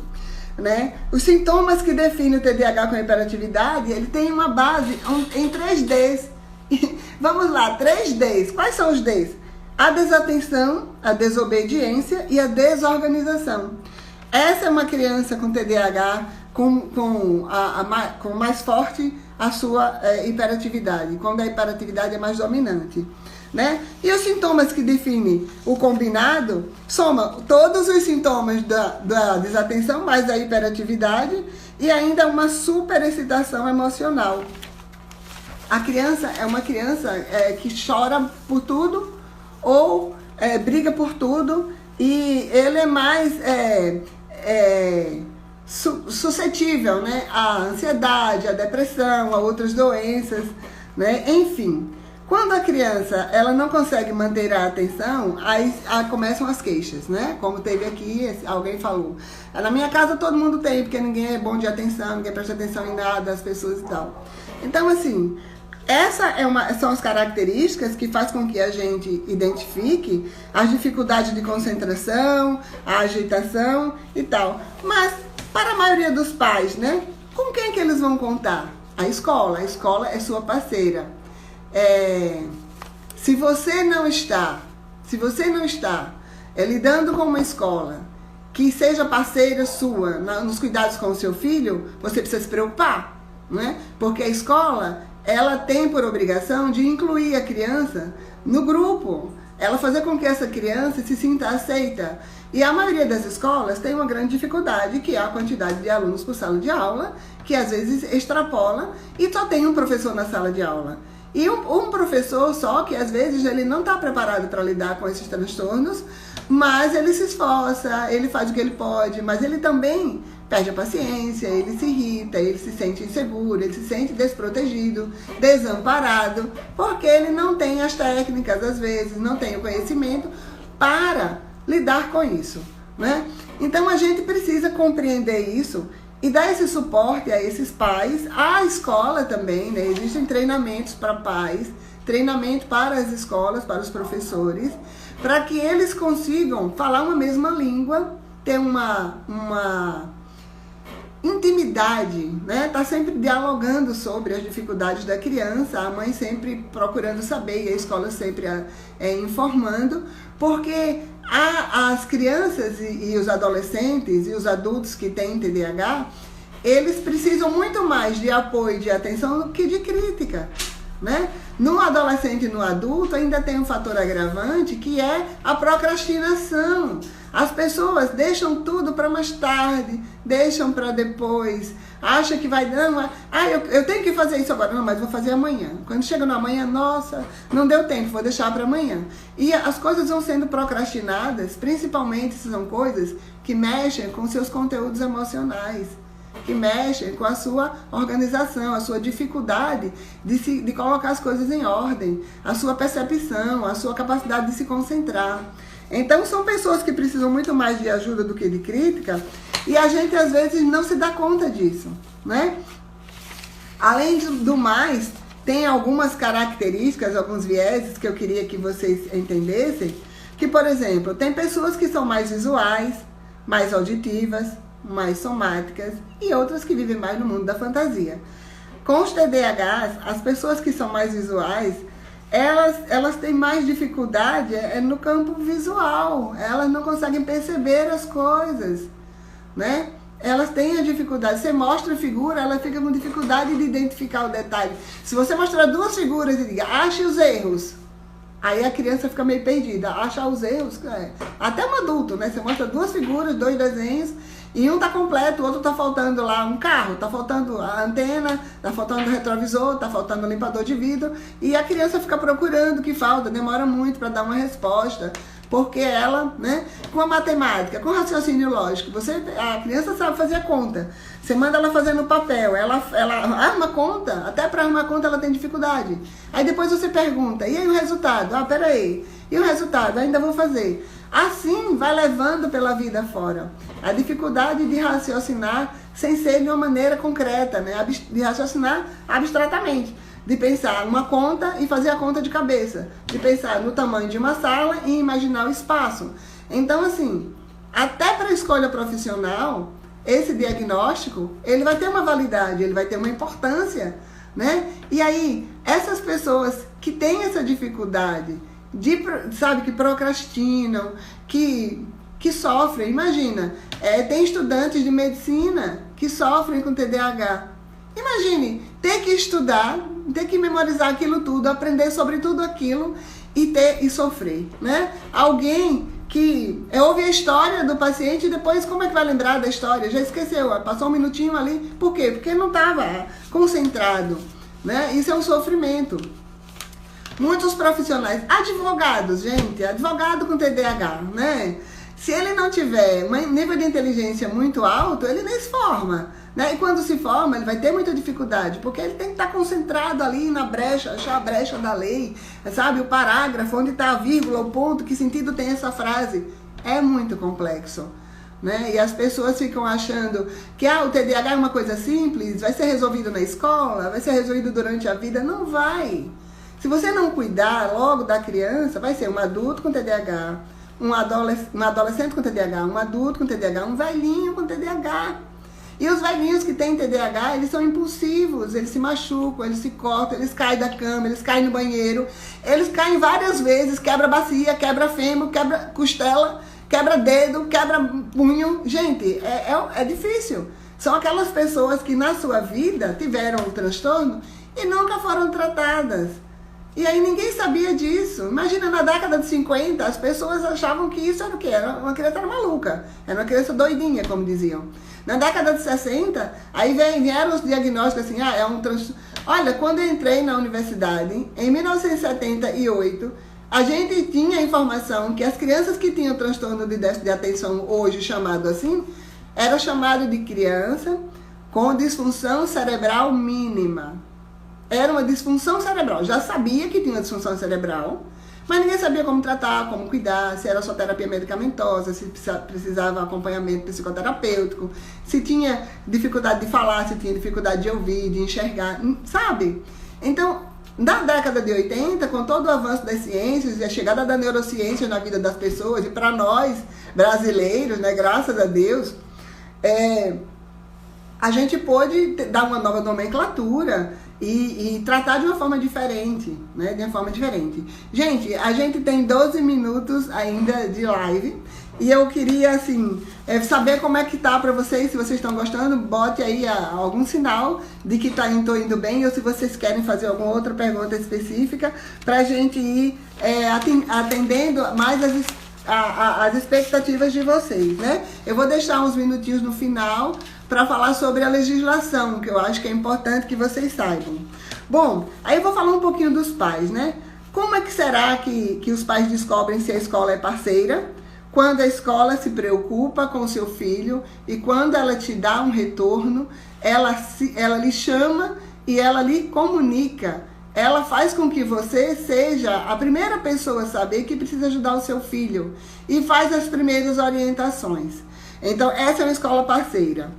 né? Os sintomas que definem o TDAH com a hiperatividade, ele tem uma base em 3Ds. Vamos lá, 3Ds. Quais são os Ds? A desatenção, a desobediência e a desorganização. Essa é uma criança com TDAH com mais forte a sua hiperatividade, quando a hiperatividade é mais dominante, né? E os sintomas que definem o combinado soma todos os sintomas da desatenção mais a hiperatividade e ainda uma superexcitação emocional. A criança é uma criança que chora por tudo ou briga por tudo, e ele é mais suscetível, né, à ansiedade, à depressão, a outras doenças, né? Enfim, quando a criança ela não consegue manter a atenção, aí começam as queixas, né? Como teve aqui, alguém falou, na minha casa todo mundo tem, porque ninguém é bom de atenção, ninguém presta atenção em nada, as pessoas e tal. Então, assim, são as características que faz com que a gente identifique as dificuldades de concentração, a agitação e tal. Mas, para a maioria dos pais, né? Com quem que eles vão contar? A escola é sua parceira. Se você não está lidando com uma escola que seja parceira sua nos cuidados com o seu filho, você precisa se preocupar, né? Porque a escola, ela tem por obrigação de incluir a criança no grupo, ela fazer com que essa criança se sinta aceita. E a maioria das escolas tem uma grande dificuldade, que é a quantidade de alunos por sala de aula, que às vezes extrapola e só tem um professor na sala de aula. E um professor só, que às vezes ele não está preparado para lidar com esses transtornos, mas ele se esforça, ele faz o que ele pode, mas ele também perde a paciência, ele se irrita, ele se sente inseguro, ele se sente desprotegido, desamparado, porque ele não tem as técnicas, às vezes, não tem o conhecimento para lidar com isso, né? Então a gente precisa compreender isso e dar esse suporte a esses pais, à escola também, né? Existem treinamentos para pais, treinamento para as escolas, para os professores, para que eles consigam falar uma mesma língua, ter uma intimidade, né? Tá sempre dialogando sobre as dificuldades da criança, a mãe sempre procurando saber e a escola sempre informando, porque as crianças e os adolescentes e os adultos que têm TDAH, eles precisam muito mais de apoio e de atenção do que de crítica, né? No adolescente e no adulto ainda tem um fator agravante, que é a procrastinação. As pessoas deixam tudo para mais tarde, deixam para depois, acham que vai, eu tenho que fazer isso agora, não, mas vou fazer amanhã. Quando chega no amanhã, nossa, não deu tempo, vou deixar para amanhã. E as coisas vão sendo procrastinadas, principalmente se são coisas que mexem com seus conteúdos emocionais, que mexem com a sua organização, a sua dificuldade de colocar as coisas em ordem, a sua percepção, a sua capacidade de se concentrar. Então são pessoas que precisam muito mais de ajuda do que de crítica, e a gente às vezes não se dá conta disso, né? Além do mais, tem algumas características, alguns vieses que eu queria que vocês entendessem, que, por exemplo, tem pessoas que são mais visuais, mais auditivas, mais somáticas, e outras que vivem mais no mundo da fantasia. Com os TDAHs, as pessoas que são mais visuais, elas têm mais dificuldade no campo visual, elas não conseguem perceber as coisas, né? Elas têm a dificuldade, você mostra a figura, ela fica com dificuldade de identificar o detalhe. Se você mostrar duas figuras e diga, ache os erros, aí a criança fica meio perdida, achar os erros, até um adulto, né? Você mostra duas figuras, dois desenhos, e um tá completo, o outro tá faltando lá um carro, tá faltando a antena, tá faltando o retrovisor, tá faltando o limpador de vidro, e a criança fica procurando o que falta, demora muito para dar uma resposta, porque ela, né, com a matemática, com o raciocínio lógico, a criança sabe fazer a conta, você manda ela fazer no papel, ela arma conta, até para arrumar conta ela tem dificuldade. Aí depois você pergunta, e aí o resultado? Ah, peraí, e o resultado? Ainda vou fazer. Assim vai levando pela vida fora. A dificuldade de raciocinar sem ser de uma maneira concreta, né? De raciocinar abstratamente. De pensar uma conta e fazer a conta de cabeça. De pensar no tamanho de uma sala e imaginar o espaço. Então, assim, até para a escolha profissional, esse diagnóstico, ele vai ter uma validade, ele vai ter uma importância, né? E aí, essas pessoas que têm essa dificuldade, sabe, que procrastinam, que sofrem, imagina, tem estudantes de medicina que sofrem com TDAH. Imagine, ter que estudar, ter que memorizar aquilo tudo, aprender sobre tudo aquilo e sofrer, né? Alguém que ouve a história do paciente e depois como é que vai lembrar da história? Já esqueceu, passou um minutinho ali. Por quê? Porque não estava concentrado, né? Isso é um sofrimento. Muitos profissionais, advogados, gente, advogado com TDAH, né? Se ele não tiver um nível de inteligência muito alto, ele nem se forma, né? E quando se forma, ele vai ter muita dificuldade, porque ele tem que estar concentrado ali na brecha, achar a brecha da lei, sabe? O parágrafo, onde está a vírgula, o ponto, que sentido tem essa frase. É muito complexo, né? E as pessoas ficam achando que o TDAH é uma coisa simples, vai ser resolvido na escola, vai ser resolvido durante a vida. Não vai. Se você não cuidar logo da criança, vai ser um adulto com TDAH, um adolescente com TDAH, um adulto com TDAH, um velhinho com TDAH. E os velhinhos que têm TDAH, eles são impulsivos, eles se machucam, eles se cortam, eles caem da cama, eles caem no banheiro, eles caem várias vezes, quebra bacia, quebra fêmur, quebra costela, quebra dedo, quebra punho. Gente, é difícil. São aquelas pessoas que na sua vida tiveram um transtorno e nunca foram tratadas. E aí ninguém sabia disso. Imagina, na década de 50, as pessoas achavam que isso era o quê? Uma criança maluca. Era uma criança doidinha, como diziam. Na década de 60, aí vieram os diagnósticos assim, é um transtorno. Olha, quando eu entrei na universidade, em 1978, a gente tinha a informação que as crianças que tinham transtorno de déficit de atenção, hoje chamado assim, era chamado de criança com disfunção cerebral mínima. Era uma disfunção cerebral. Já sabia que tinha uma disfunção cerebral, mas ninguém sabia como tratar, como cuidar, se era só terapia medicamentosa, se precisava acompanhamento psicoterapêutico, se tinha dificuldade de falar, se tinha dificuldade de ouvir, de enxergar, sabe? Então, na década de 80, com todo o avanço das ciências e a chegada da neurociência na vida das pessoas, e para nós, brasileiros, né, graças a Deus, a gente pôde dar uma nova nomenclatura e tratar de uma forma diferente, né? De uma forma diferente. Gente, a gente tem 12 minutos ainda de live e eu queria, assim, saber como é que tá pra vocês, se vocês estão gostando, bote aí algum sinal de que tô indo bem, ou se vocês querem fazer alguma outra pergunta específica pra gente ir atendendo mais as expectativas de vocês, né? Eu vou deixar uns minutinhos no final para falar sobre a legislação, que eu acho que é importante que vocês saibam. Bom, aí eu vou falar um pouquinho dos pais, né? Como é que será que os pais descobrem se a escola é parceira? Quando a escola se preocupa com o seu filho e quando ela te dá um retorno, ela lhe chama e ela lhe comunica. Ela faz com que você seja a primeira pessoa a saber que precisa ajudar o seu filho e faz as primeiras orientações. Então, essa é uma escola parceira.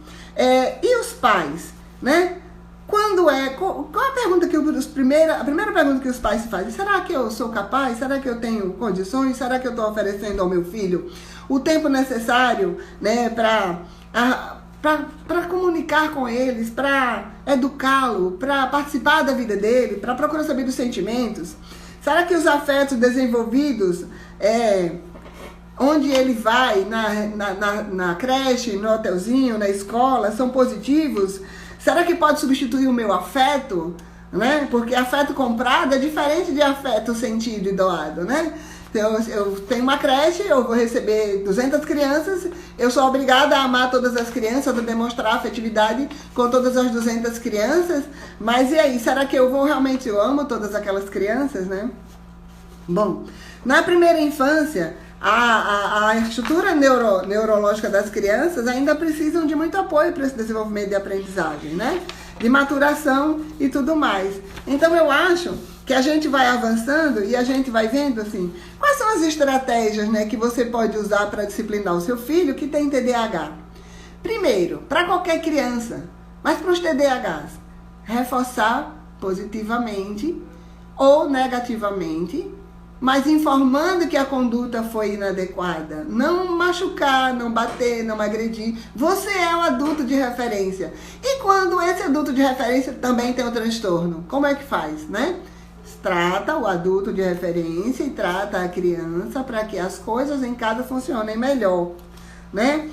E os pais, né? Qual a pergunta a primeira pergunta que os pais se fazem? Será que eu sou capaz? Será que eu tenho condições? Será que eu estou oferecendo ao meu filho o tempo necessário, né, para comunicar com eles, para educá-lo, para participar da vida dele, para procurar saber dos sentimentos? Será que os afetos desenvolvidos, onde ele vai, na creche, no hotelzinho, na escola, são positivos? Será que pode substituir o meu afeto? Né? Porque afeto comprado é diferente de afeto sentido e doado, né? Então, eu tenho uma creche, eu vou receber 200 crianças, eu sou obrigada a amar todas as crianças, a demonstrar afetividade com todas as 200 crianças, mas e aí, será que eu amo todas aquelas crianças, né? Bom, na primeira infância, A estrutura neurológica das crianças ainda precisam de muito apoio para esse desenvolvimento de aprendizagem, né? De maturação e tudo mais. Então eu acho que a gente vai avançando e a gente vai vendo assim, quais são as estratégias, né, que você pode usar para disciplinar o seu filho que tem TDAH. Primeiro, para qualquer criança, mas para os TDAHs, reforçar positivamente ou negativamente, mas informando que a conduta foi inadequada. Não machucar, não bater, não agredir. Você é o adulto de referência. E quando esse adulto de referência também tem um transtorno, como é que faz, né? Trata o adulto de referência e trata a criança para que as coisas em casa funcionem melhor, né?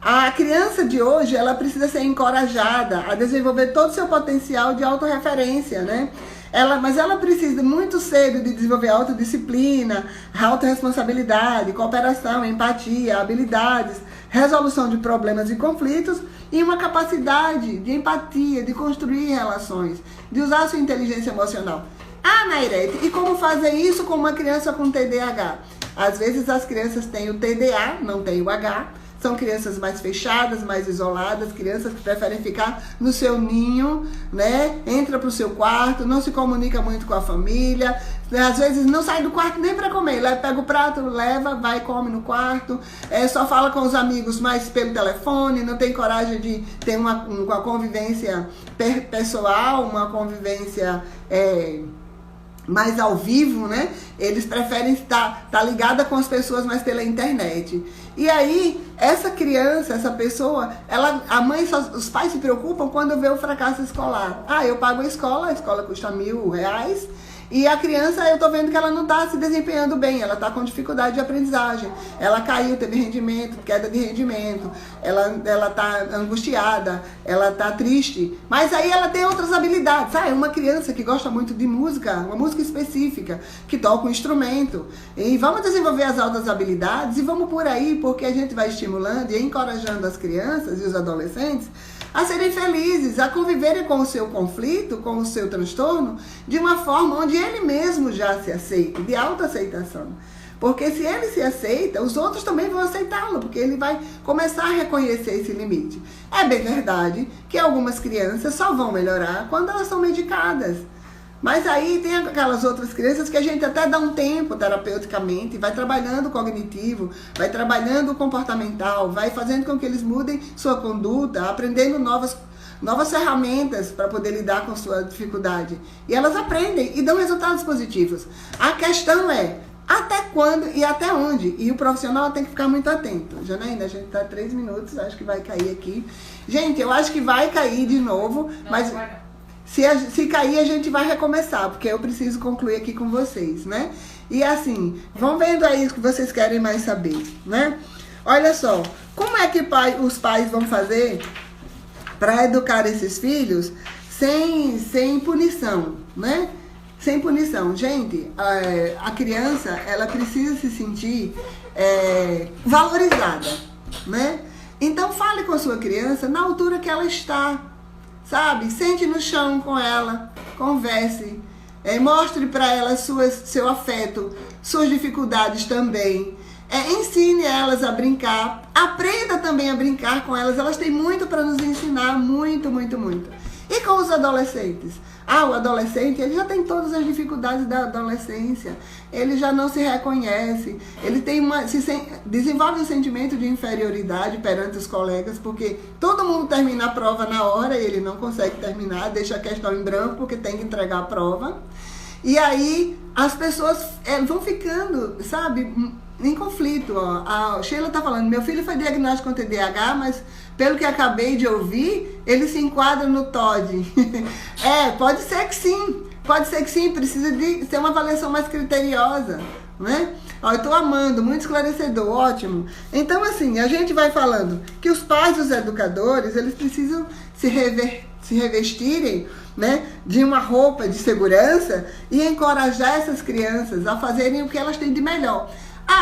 A criança de hoje, ela precisa ser encorajada a desenvolver todo o seu potencial de autorreferência, né? Mas ela precisa muito cedo de desenvolver autodisciplina, autorresponsabilidade, cooperação, empatia, habilidades, resolução de problemas e conflitos e uma capacidade de empatia, de construir relações, de usar a sua inteligência emocional. Ah, Nairete, e como fazer isso com uma criança com TDAH? Às vezes as crianças têm o TDA, não têm o H. São crianças mais fechadas, mais isoladas, crianças que preferem ficar no seu ninho, né? Entra pro seu quarto, não se comunica muito com a família, às vezes não sai do quarto nem para comer, pega o prato, leva, vai e come no quarto, só fala com os amigos mais pelo telefone, não tem coragem de ter uma convivência pessoal, uma convivência mais ao vivo, né? Eles preferem estar ligada com as pessoas mais pela internet. E aí, essa criança, essa pessoa, os pais se preocupam quando vê o fracasso escolar. Ah, eu pago a escola custa R$1.000, e a criança, eu tô vendo que ela não está se desempenhando bem, ela está com dificuldade de aprendizagem, ela caiu, teve rendimento, queda de rendimento, ela tá angustiada, ela tá triste, mas aí ela tem outras habilidades, sabe? Uma criança que gosta muito de música, uma música específica, que toca um instrumento, e vamos desenvolver as altas habilidades e vamos por aí, porque a gente vai estimulando e encorajando as crianças e os adolescentes a serem felizes, a conviverem com o seu conflito, com o seu transtorno, de uma forma onde ele mesmo já se aceita, de autoaceitação. Porque se ele se aceita, os outros também vão aceitá-lo, porque ele vai começar a reconhecer esse limite. É bem verdade que algumas crianças só vão melhorar quando elas são medicadas. Mas aí tem aquelas outras crianças que a gente até dá um tempo terapeuticamente, vai trabalhando o cognitivo, vai trabalhando o comportamental, vai fazendo com que eles mudem sua conduta, aprendendo novas ferramentas para poder lidar com sua dificuldade. E elas aprendem e dão resultados positivos. A questão é até quando e até onde. E o profissional tem que ficar muito atento. Janaína, a gente está 3 minutos, acho que vai cair aqui. Gente, eu acho que vai cair de novo, mas se cair, a gente vai recomeçar, porque eu preciso concluir aqui com vocês, né? E assim, vão vendo aí o que vocês querem mais saber, né? Olha só, como é que os pais vão fazer para educar esses filhos sem punição, né? Sem punição. Gente, a criança, ela precisa se sentir valorizada, né? Então, fale com a sua criança na altura que ela está, sabe? Sente no chão com ela, converse, mostre para ela seu afeto, suas dificuldades também. Ensine elas a brincar, aprenda também a brincar com elas, elas têm muito para nos ensinar, muito, muito, muito. E com os adolescentes? O adolescente, ele já tem todas as dificuldades da adolescência, ele já não se reconhece, ele tem desenvolve um sentimento de inferioridade perante os colegas, porque todo mundo termina a prova na hora e ele não consegue terminar, deixa a questão em branco porque tem que entregar a prova. E aí as pessoas vão ficando, sabe, em conflito. A Sheila está falando, meu filho foi diagnosticado com TDAH, mas pelo que acabei de ouvir, ele se enquadra no TOD. Pode ser que sim, precisa de ser uma avaliação mais criteriosa, né? Eu estou amando, muito esclarecedor, ótimo. Então, assim, a gente vai falando que os pais e os educadores, eles precisam se revestirem, né, de uma roupa de segurança e encorajar essas crianças a fazerem o que elas têm de melhor.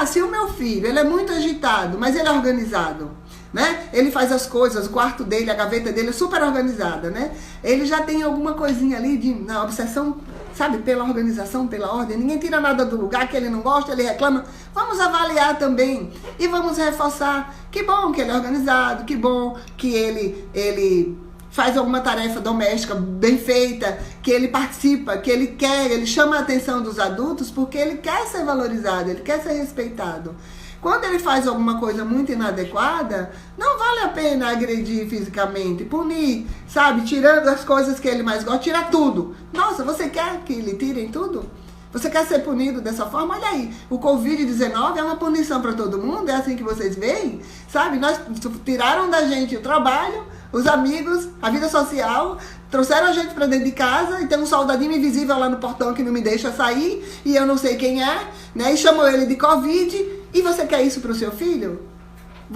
Se o meu filho, ele é muito agitado, mas ele é organizado, né? Ele faz as coisas, o quarto dele, a gaveta dele é super organizada, né? Ele já tem alguma coisinha ali de obsessão sabe, pela organização, pela ordem. Ninguém tira nada do lugar que ele não gosta, ele reclama. Vamos avaliar também e vamos reforçar. Que bom que ele é organizado, que bom que ele faz alguma tarefa doméstica bem feita, que ele participa, que ele quer, ele chama a atenção dos adultos porque ele quer ser valorizado, ele quer ser respeitado. Quando ele faz alguma coisa muito inadequada, não vale a pena agredir fisicamente, punir, sabe? Tirando as coisas que ele mais gosta, tirar tudo. Nossa, você quer que lhe tirem tudo? Você quer ser punido dessa forma? Olha aí, o Covid-19 é uma punição para todo mundo, é assim que vocês veem, sabe? Nós tiraram da gente o trabalho, os amigos, a vida social, trouxeram a gente para dentro de casa e tem um soldadinho invisível lá no portão que não me deixa sair e eu não sei quem é, né? E chamou ele de Covid. E você quer isso para o seu filho?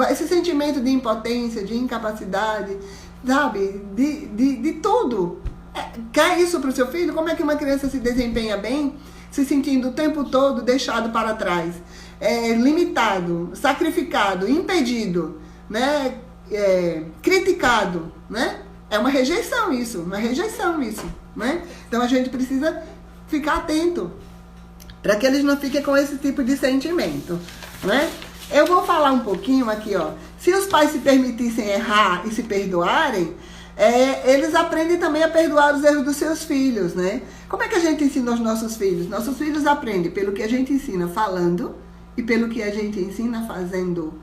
Esse sentimento de impotência, de incapacidade, sabe? De tudo. Quer isso para o seu filho? Como é que uma criança se desempenha bem, se sentindo o tempo todo deixado para trás? Limitado, sacrificado, impedido, né? Criticado, né? É uma rejeição isso, né? Então a gente precisa ficar atento para que eles não fiquem com esse tipo de sentimento, né? Eu vou falar um pouquinho aqui, ó. Se os pais se permitissem errar e se perdoarem, eles aprendem também a perdoar os erros dos seus filhos, né? Como é que a gente ensina aos nossos filhos? Nossos filhos aprendem pelo que a gente ensina falando e pelo que a gente ensina fazendo.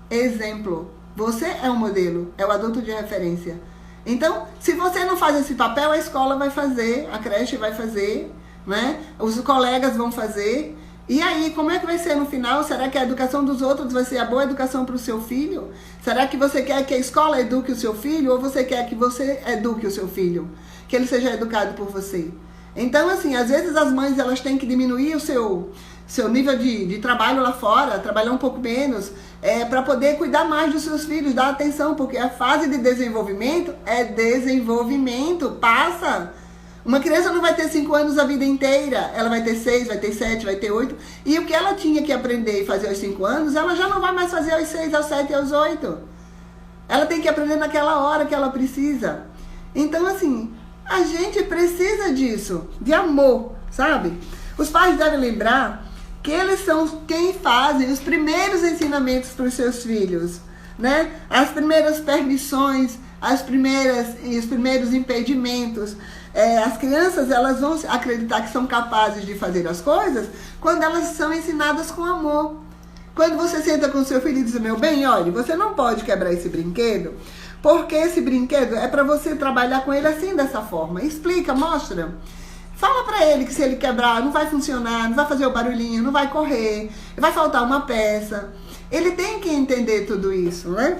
Exemplo, você é um modelo, é o adulto de referência. Então, se você não faz esse papel, a escola vai fazer, a creche vai fazer, né? Os colegas vão fazer. E aí, como é que vai ser no final? Será que a educação dos outros vai ser a boa educação para o seu filho? Será que você quer que a escola eduque o seu filho ou você quer que você eduque o seu filho? Que ele seja educado por você? Então, assim, às vezes as mães elas têm que diminuir o seu nível de trabalho lá fora, trabalhar um pouco menos, para poder cuidar mais dos seus filhos, dar atenção, porque a fase de desenvolvimento é desenvolvimento, passa. Uma criança não vai ter 5 anos a vida inteira, ela vai ter 6, vai ter 7, vai ter 8. E o que ela tinha que aprender e fazer aos 5 anos, ela já não vai mais fazer aos 6, aos 7 e aos 8. Ela tem que aprender naquela hora que ela precisa. Então, assim, a gente precisa disso, de amor, sabe? Os pais devem lembrar que eles são quem fazem os primeiros ensinamentos para os seus filhos, né? As primeiras permissões, os primeiros impedimentos. As crianças elas vão acreditar que são capazes de fazer as coisas quando elas são ensinadas com amor. Quando você senta com seu filho e diz, meu bem, olha, você não pode quebrar esse brinquedo, porque esse brinquedo é para você trabalhar com ele assim, dessa forma. Explica, mostra. Fala para ele que se ele quebrar não vai funcionar, não vai fazer o barulhinho, não vai correr, vai faltar uma peça. Ele tem que entender tudo isso, né?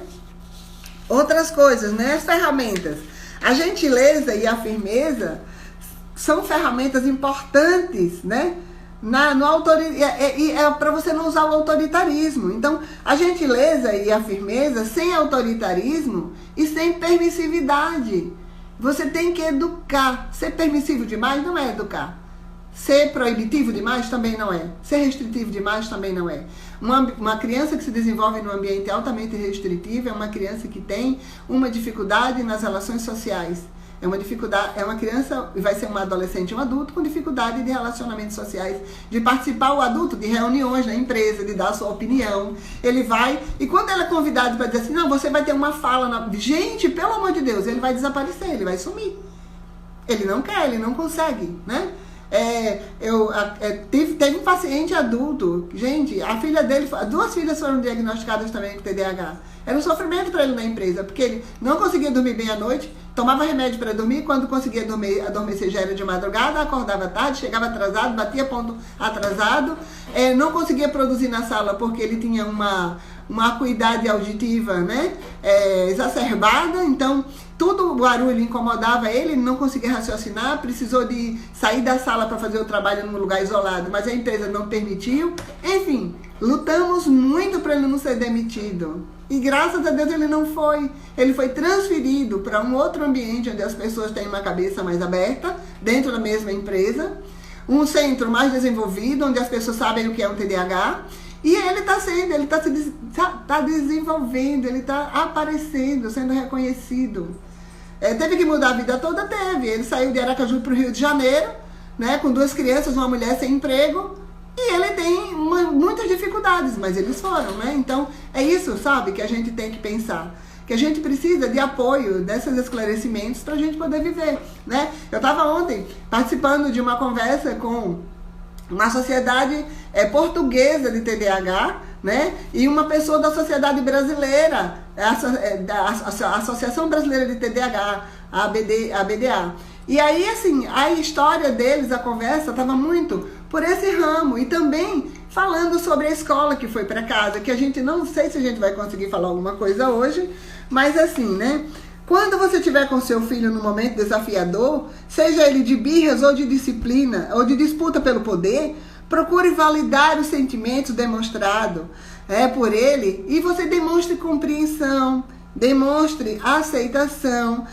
Outras coisas, né? As ferramentas. A gentileza e a firmeza são ferramentas importantes, né? É para você não usar o autoritarismo. Então, a gentileza e a firmeza sem autoritarismo e sem permissividade. Você tem que educar. Ser permissivo demais não é educar. Ser proibitivo demais também não é. Ser restritivo demais também não é. Uma criança que se desenvolve num ambiente altamente restritivo é uma criança que tem uma dificuldade nas relações sociais. É uma criança, vai ser um adolescente, um adulto com dificuldade de relacionamentos sociais, de participar o adulto de reuniões na empresa, de dar a sua opinião. Ele vai, e quando ele é convidado para dizer assim, não, você vai ter uma fala, gente, pelo amor de Deus, ele vai desaparecer, ele vai sumir. Ele não quer, ele não consegue, né? Teve um paciente adulto, gente, a filha dele, 2 filhas foram diagnosticadas também com TDAH. Era um sofrimento para ele na empresa, porque ele não conseguia dormir bem à noite, tomava remédio para dormir, quando conseguia adormecer já era de madrugada, acordava tarde, chegava atrasado, batia ponto atrasado, não conseguia produzir na sala porque ele tinha uma acuidade auditiva, né, exacerbada, então tudo o barulho incomodava ele não conseguia raciocinar, precisou de sair da sala para fazer o trabalho num lugar isolado, mas a empresa não permitiu. Enfim, lutamos muito para ele não ser demitido. E graças a Deus ele não foi. Ele foi transferido para um outro ambiente onde as pessoas têm uma cabeça mais aberta, dentro da mesma empresa, um centro mais desenvolvido, onde as pessoas sabem o que é um TDAH. E ele está desenvolvendo, ele está aparecendo, sendo reconhecido. Teve que mudar a vida toda? Teve. Ele saiu de Aracaju para o Rio de Janeiro, né, com 2 crianças, uma mulher sem emprego, e ele tem muitas dificuldades, mas eles foram, né? Então, é isso, sabe, que a gente tem que pensar. Que a gente precisa de apoio, desses esclarecimentos para a gente poder viver, né? Eu estava ontem participando de uma conversa com uma sociedade portuguesa de TDAH, né? E uma pessoa da sociedade brasileira, da Associação Brasileira de TDAH, a ABDA. E aí, assim, a história deles, a conversa, estava muito por esse ramo. E também falando sobre a escola que foi para casa, que a gente não sei se a gente vai conseguir falar alguma coisa hoje, mas assim, né? Quando você estiver com seu filho num momento desafiador, seja ele de birras ou de disciplina, ou de disputa pelo poder, procure validar os sentimentos demonstrados por ele e você demonstre compreensão, demonstre aceitação,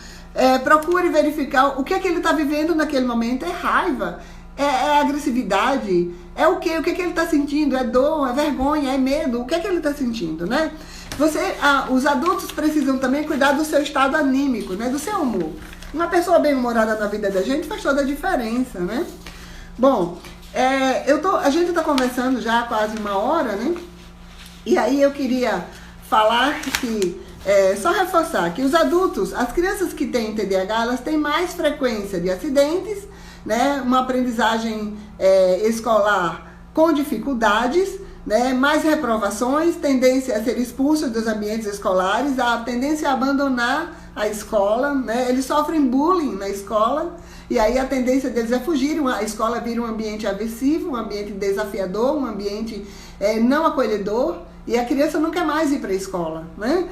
procure verificar o que é que ele está vivendo naquele momento. É raiva, é agressividade, é o que ele está sentindo, é dor, é vergonha, é medo, o que é que ele está sentindo, né? Os adultos precisam também cuidar do seu estado anímico, né? Do seu humor. Uma pessoa bem-humorada na vida da gente faz toda a diferença, né? Bom, a gente está conversando já há quase 1 hora, né? E aí eu queria falar que, só reforçar que os adultos, as crianças que têm TDAH, elas têm mais frequência de acidentes, né? Uma aprendizagem escolar com dificuldades, né? Mais reprovações, tendência a ser expulsos dos ambientes escolares, a tendência a abandonar a escola, né? Eles sofrem bullying na escola, e aí a tendência deles é fugir, a escola vira um ambiente aversivo, um ambiente desafiador, um ambiente não acolhedor, e a criança não quer mais ir para a escola, né?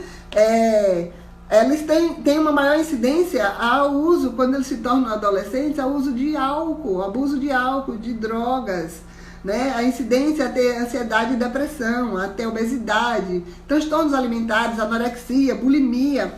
Eles têm uma maior incidência ao uso, quando eles se tornam adolescentes, ao uso de álcool, abuso de álcool, de drogas, né? A incidência a ter ansiedade e depressão, a ter obesidade, transtornos alimentares, anorexia, bulimia.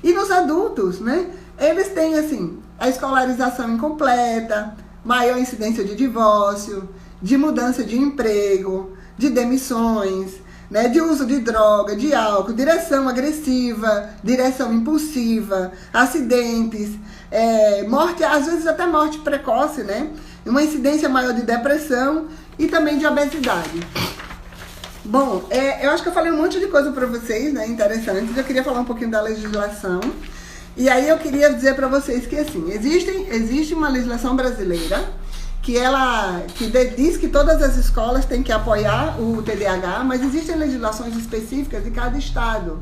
E nos adultos, né? Eles têm, assim, a escolarização incompleta, maior incidência de divórcio, de mudança de emprego, de demissões, né, de uso de droga, de álcool, direção agressiva, direção impulsiva, acidentes, morte, às vezes até morte precoce, né? Uma incidência maior de depressão e também de obesidade. Bom, eu acho que eu falei um monte de coisa para vocês, né, interessantes. Eu queria falar um pouquinho da legislação. E aí eu queria dizer para vocês que, assim, existe uma legislação brasileira que diz que todas as escolas têm que apoiar o TDAH, mas existem legislações específicas de cada estado.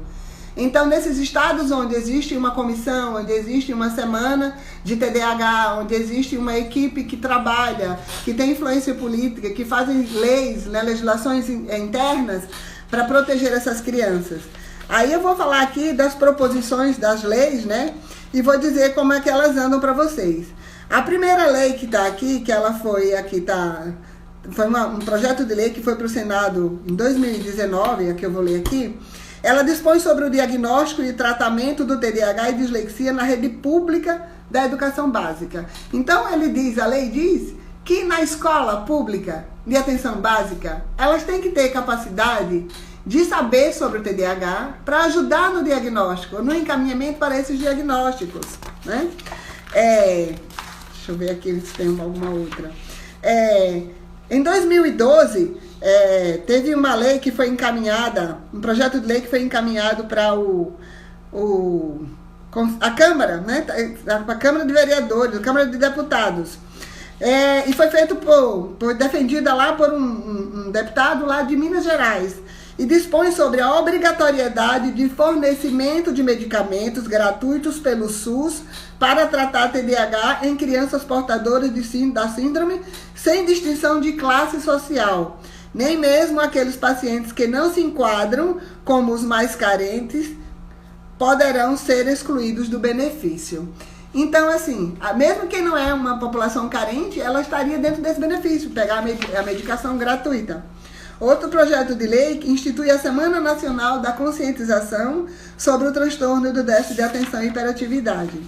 Então, nesses estados onde existe uma comissão, onde existe uma semana de TDAH, onde existe uma equipe que trabalha, que tem influência política, que fazem leis, né, legislações internas para proteger essas crianças. Aí eu vou falar aqui das proposições das leis, né, e vou dizer como é que elas andam para vocês. A primeira lei que está aqui, que ela foi um projeto de lei que foi para o Senado em 2019, a que eu vou ler aqui. Ela dispõe sobre o diagnóstico e tratamento do TDAH e dislexia na rede pública da educação básica. Então, a lei diz que na escola pública de atenção básica, elas têm que ter capacidade de saber sobre o TDAH para ajudar no diagnóstico, no encaminhamento para esses diagnósticos, né? Deixa eu ver aqui se tem alguma outra. Em 2012, teve uma lei que foi encaminhada, um projeto de lei que foi encaminhado para a Câmara, né? A Câmara de Vereadores, a Câmara de Deputados. E foi defendida lá por um deputado lá de Minas Gerais. E dispõe sobre a obrigatoriedade de fornecimento de medicamentos gratuitos pelo SUS para tratar TDAH em crianças portadoras da síndrome, sem distinção de classe social, nem mesmo aqueles pacientes que não se enquadram como os mais carentes poderão ser excluídos do benefício. Então, assim, mesmo quem não é uma população carente, ela estaria dentro desse benefício, pegar a medicação gratuita. Outro projeto de lei que institui a Semana Nacional da Conscientização sobre o transtorno do déficit de atenção e hiperatividade,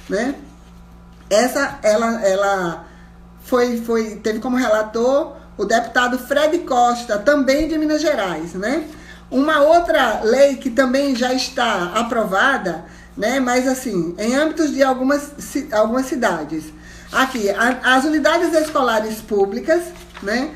né? Ela teve como relator o deputado Fred Costa, também de Minas Gerais, né? Uma outra lei que também já está aprovada, né? Mas assim, em âmbitos de algumas cidades. Aqui, as unidades escolares públicas, né,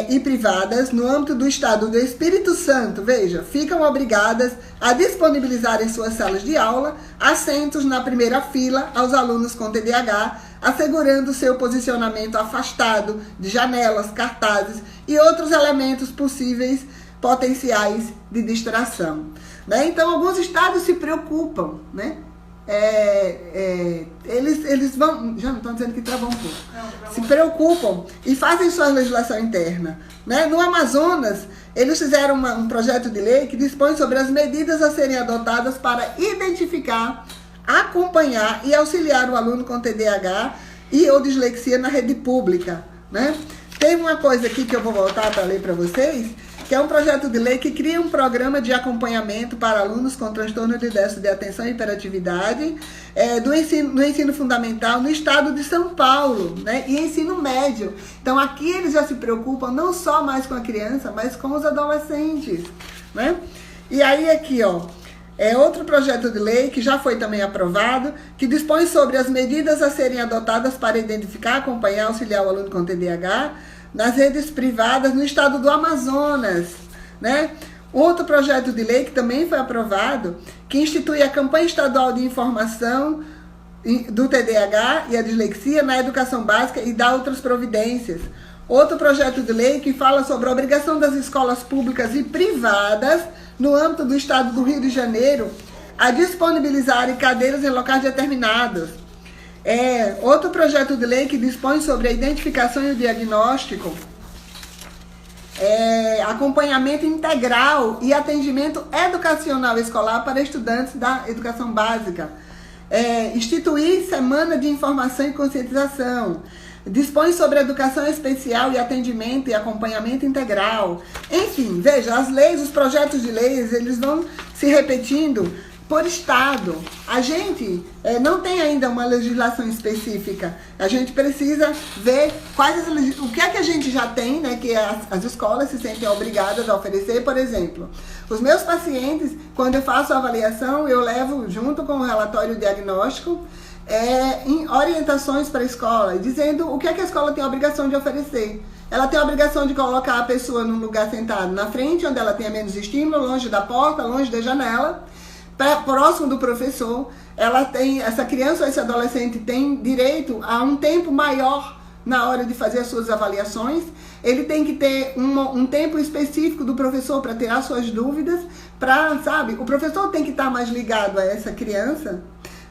e privadas, no âmbito do Estado do Espírito Santo, veja, ficam obrigadas a disponibilizar em suas salas de aula assentos na primeira fila aos alunos com TDAH, assegurando seu posicionamento afastado de janelas, cartazes e outros elementos possíveis, potenciais de distração. Né? Então, alguns estados se preocupam, né? Eles vão, já não estão dizendo que travou um pouco, se preocupam e fazem sua legislação interna, né? No Amazonas, eles fizeram um projeto de lei que dispõe sobre as medidas a serem adotadas para identificar, acompanhar e auxiliar o aluno com TDAH e ou dislexia na rede pública, né? Tem uma coisa aqui que eu vou voltar para ler para vocês, que é um projeto de lei que cria um programa de acompanhamento para alunos com transtorno de déficit de atenção e hiperatividade no ensino fundamental no estado de São Paulo, né? E ensino médio. Então, aqui eles já se preocupam não só mais com a criança, mas com os adolescentes, né? E aí aqui, ó, outro projeto de lei que já foi também aprovado, que dispõe sobre as medidas a serem adotadas para identificar, acompanhar, auxiliar o aluno com TDAH nas redes privadas no estado do Amazonas, né? Outro projeto de lei que também foi aprovado, que institui a campanha estadual de informação do TDAH e a dislexia na educação básica e dá outras providências. Outro projeto de lei que fala sobre a obrigação das escolas públicas e privadas no âmbito do estado do Rio de Janeiro a disponibilizarem cadeiras em locais determinados. Outro projeto de lei que dispõe sobre a identificação e o diagnóstico, acompanhamento integral e atendimento educacional escolar para estudantes da educação básica. Instituir semana de informação e conscientização. Dispõe sobre educação especial e atendimento e acompanhamento integral. Enfim, veja, as leis, os projetos de leis, eles vão se repetindo por estado. A gente não tem ainda uma legislação específica. A gente precisa ver o que é que a gente já tem, né, que as escolas se sentem obrigadas a oferecer. Por exemplo, os meus pacientes, quando eu faço a avaliação, eu levo junto com o relatório diagnóstico em orientações para a escola, dizendo o que é que a escola tem a obrigação de oferecer. Ela tem a obrigação de colocar a pessoa num lugar sentado na frente, onde ela tenha menos estímulo, longe da porta, longe da janela, próximo do professor. Essa criança ou esse adolescente tem direito a um tempo maior na hora de fazer as suas avaliações. Ele tem que ter um tempo específico do professor para tirar suas dúvidas, o professor tem que estar mais ligado a essa criança,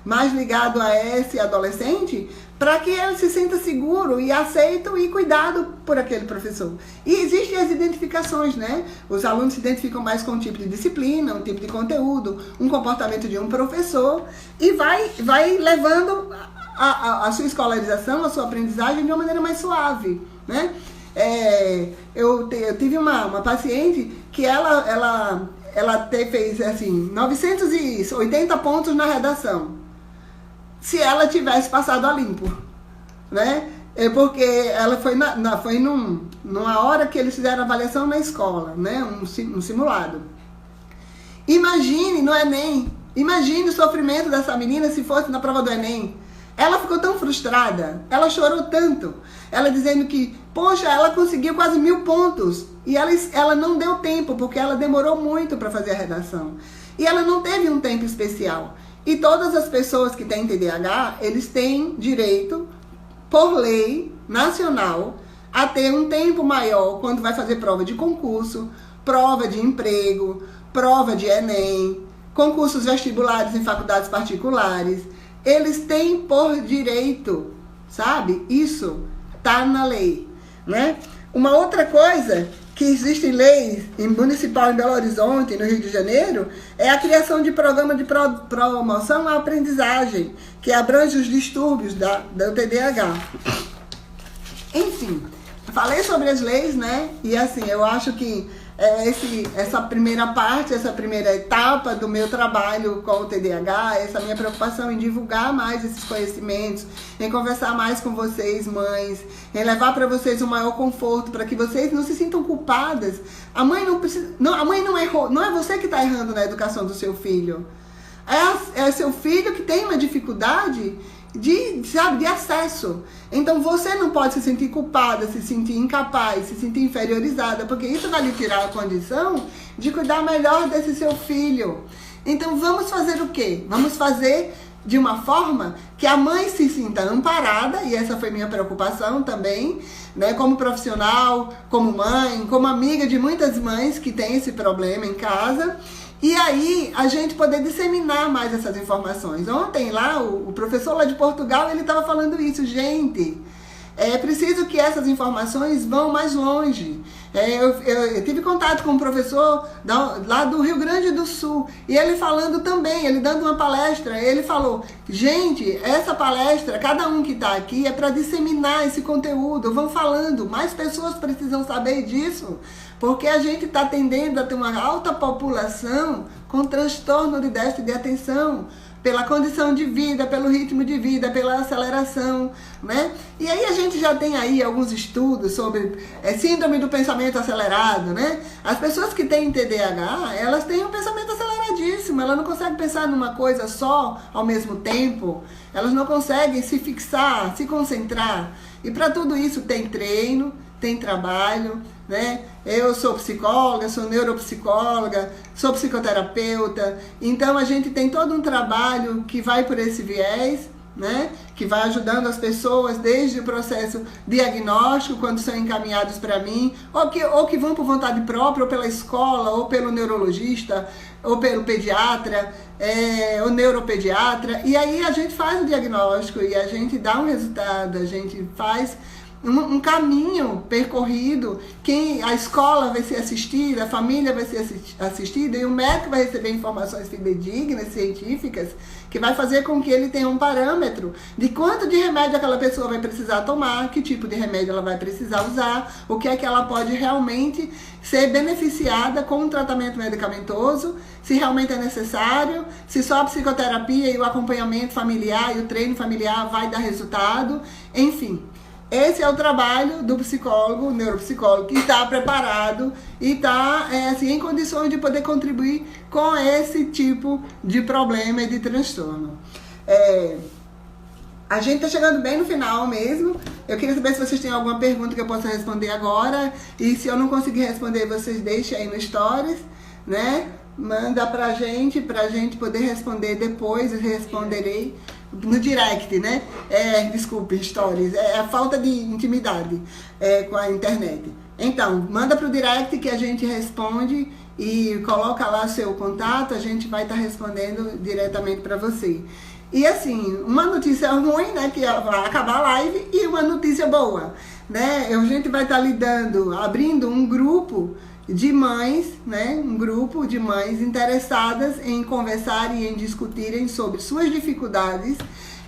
mais ligado a esse adolescente, para que ele se sinta seguro e aceito e cuidado por aquele professor. E existem as identificações, né? Os alunos se identificam mais com um tipo de disciplina, um tipo de conteúdo, um comportamento de um professor, e vai levando a sua escolarização, a sua aprendizagem de uma maneira mais suave, né? Eu tive uma paciente que ela fez assim, 980 pontos na redação, se ela tivesse passado a limpo, né? Porque ela foi numa hora que eles fizeram avaliação na escola, né? Um simulado. Imagine no Enem, imagine o sofrimento dessa menina se fosse na prova do Enem. Ela ficou tão frustrada, ela chorou tanto, ela dizendo que, poxa, ela conseguiu quase 1000 pontos e ela não deu tempo, porque ela demorou muito para fazer a redação. E ela não teve um tempo especial. E todas as pessoas que têm TDAH, eles têm direito, por lei nacional, a ter um tempo maior quando vai fazer prova de concurso, prova de emprego, prova de Enem, concursos vestibulares em faculdades particulares. Eles têm por direito, sabe? Isso tá na lei, né? Uma outra coisa que existe leis em municipal em Belo Horizonte, no Rio de Janeiro, é a criação de programa de promoção à aprendizagem, que abrange os distúrbios do TDAH. Enfim, falei sobre as leis, né? E assim, eu acho que essa primeira parte, essa primeira etapa do meu trabalho com o TDAH, essa minha preocupação em divulgar mais esses conhecimentos, em conversar mais com vocês, mães, em levar para vocês um maior conforto, para que vocês não se sintam culpadas. A mãe não errou, não é você que está errando na educação do seu filho. É seu filho que tem uma dificuldade sabe, de acesso. Então você não pode se sentir culpada, se sentir incapaz, se sentir inferiorizada, porque isso vai lhe tirar a condição de cuidar melhor desse seu filho. Então vamos fazer o quê? Vamos fazer de uma forma que a mãe se sinta amparada, e essa foi minha preocupação também, né, como profissional, como mãe, como amiga de muitas mães que têm esse problema em casa. E aí, a gente poder disseminar mais essas informações. Ontem lá, o professor lá de Portugal, ele estava falando isso. Gente, é preciso que essas informações vão mais longe. Eu tive contato com um professor lá do Rio Grande do Sul, e ele falando também, ele dando uma palestra, ele falou, gente, essa palestra, cada um que está aqui é para disseminar esse conteúdo, vão falando, mais pessoas precisam saber disso, porque a gente está tendendo a ter uma alta população com transtorno de déficit de atenção, pela condição de vida, pelo ritmo de vida, pela aceleração, né? E aí a gente já tem aí alguns estudos sobre síndrome do pensamento acelerado, né? As pessoas que têm TDAH, elas têm um pensamento aceleradíssimo, elas não conseguem pensar numa coisa só ao mesmo tempo, elas não conseguem se fixar, se concentrar. E para tudo isso tem treino, tem trabalho, né? Eu sou psicóloga, sou neuropsicóloga, sou psicoterapeuta, então a gente tem todo um trabalho que vai por esse viés, né? Que vai ajudando as pessoas desde o processo diagnóstico, quando são encaminhados para mim, ou que vão por vontade própria, ou pela escola, ou pelo neurologista, ou pelo pediatra, ou neuropediatra, e aí a gente faz o diagnóstico e a gente dá um resultado, a gente faz um caminho percorrido, a escola vai ser assistida, a família vai ser assistida, e o médico vai receber informações fidedignas, científicas, que vai fazer com que ele tenha um parâmetro de quanto de remédio aquela pessoa vai precisar tomar, que tipo de remédio ela vai precisar usar, o que é que ela pode realmente ser beneficiada com um tratamento medicamentoso, se realmente é necessário, se só a psicoterapia e o acompanhamento familiar e o treino familiar vai dar resultado, enfim. Esse é o trabalho do psicólogo, neuropsicólogo, que está preparado e está assim, em condições de poder contribuir com esse tipo de problema e de transtorno. A gente está chegando bem no final mesmo. Eu queria saber se vocês têm alguma pergunta que eu possa responder agora. E se eu não conseguir responder, vocês deixem aí no Stories, né? Manda pra gente poder responder depois, eu responderei. No direct, né? Desculpe, stories. É a falta de intimidade com a internet. Então, manda pro direct que a gente responde e coloca lá seu contato, a gente vai estar respondendo diretamente para você. E assim, uma notícia ruim, né? Que vai acabar a live, e uma notícia boa, né? A gente vai estar abrindo um grupo de mães, né? Um grupo de mães interessadas em conversar e em discutirem sobre suas dificuldades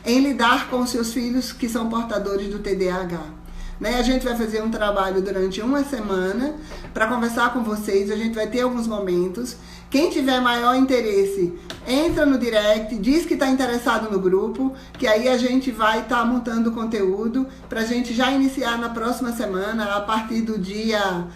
em lidar com seus filhos que são portadores do TDAH. Né? A gente vai fazer um trabalho durante uma semana para conversar com vocês, a gente vai ter alguns momentos. Quem tiver maior interesse, entra no direct, diz que está interessado no grupo, que aí a gente vai estar montando conteúdo para a gente já iniciar na próxima semana, a partir do dia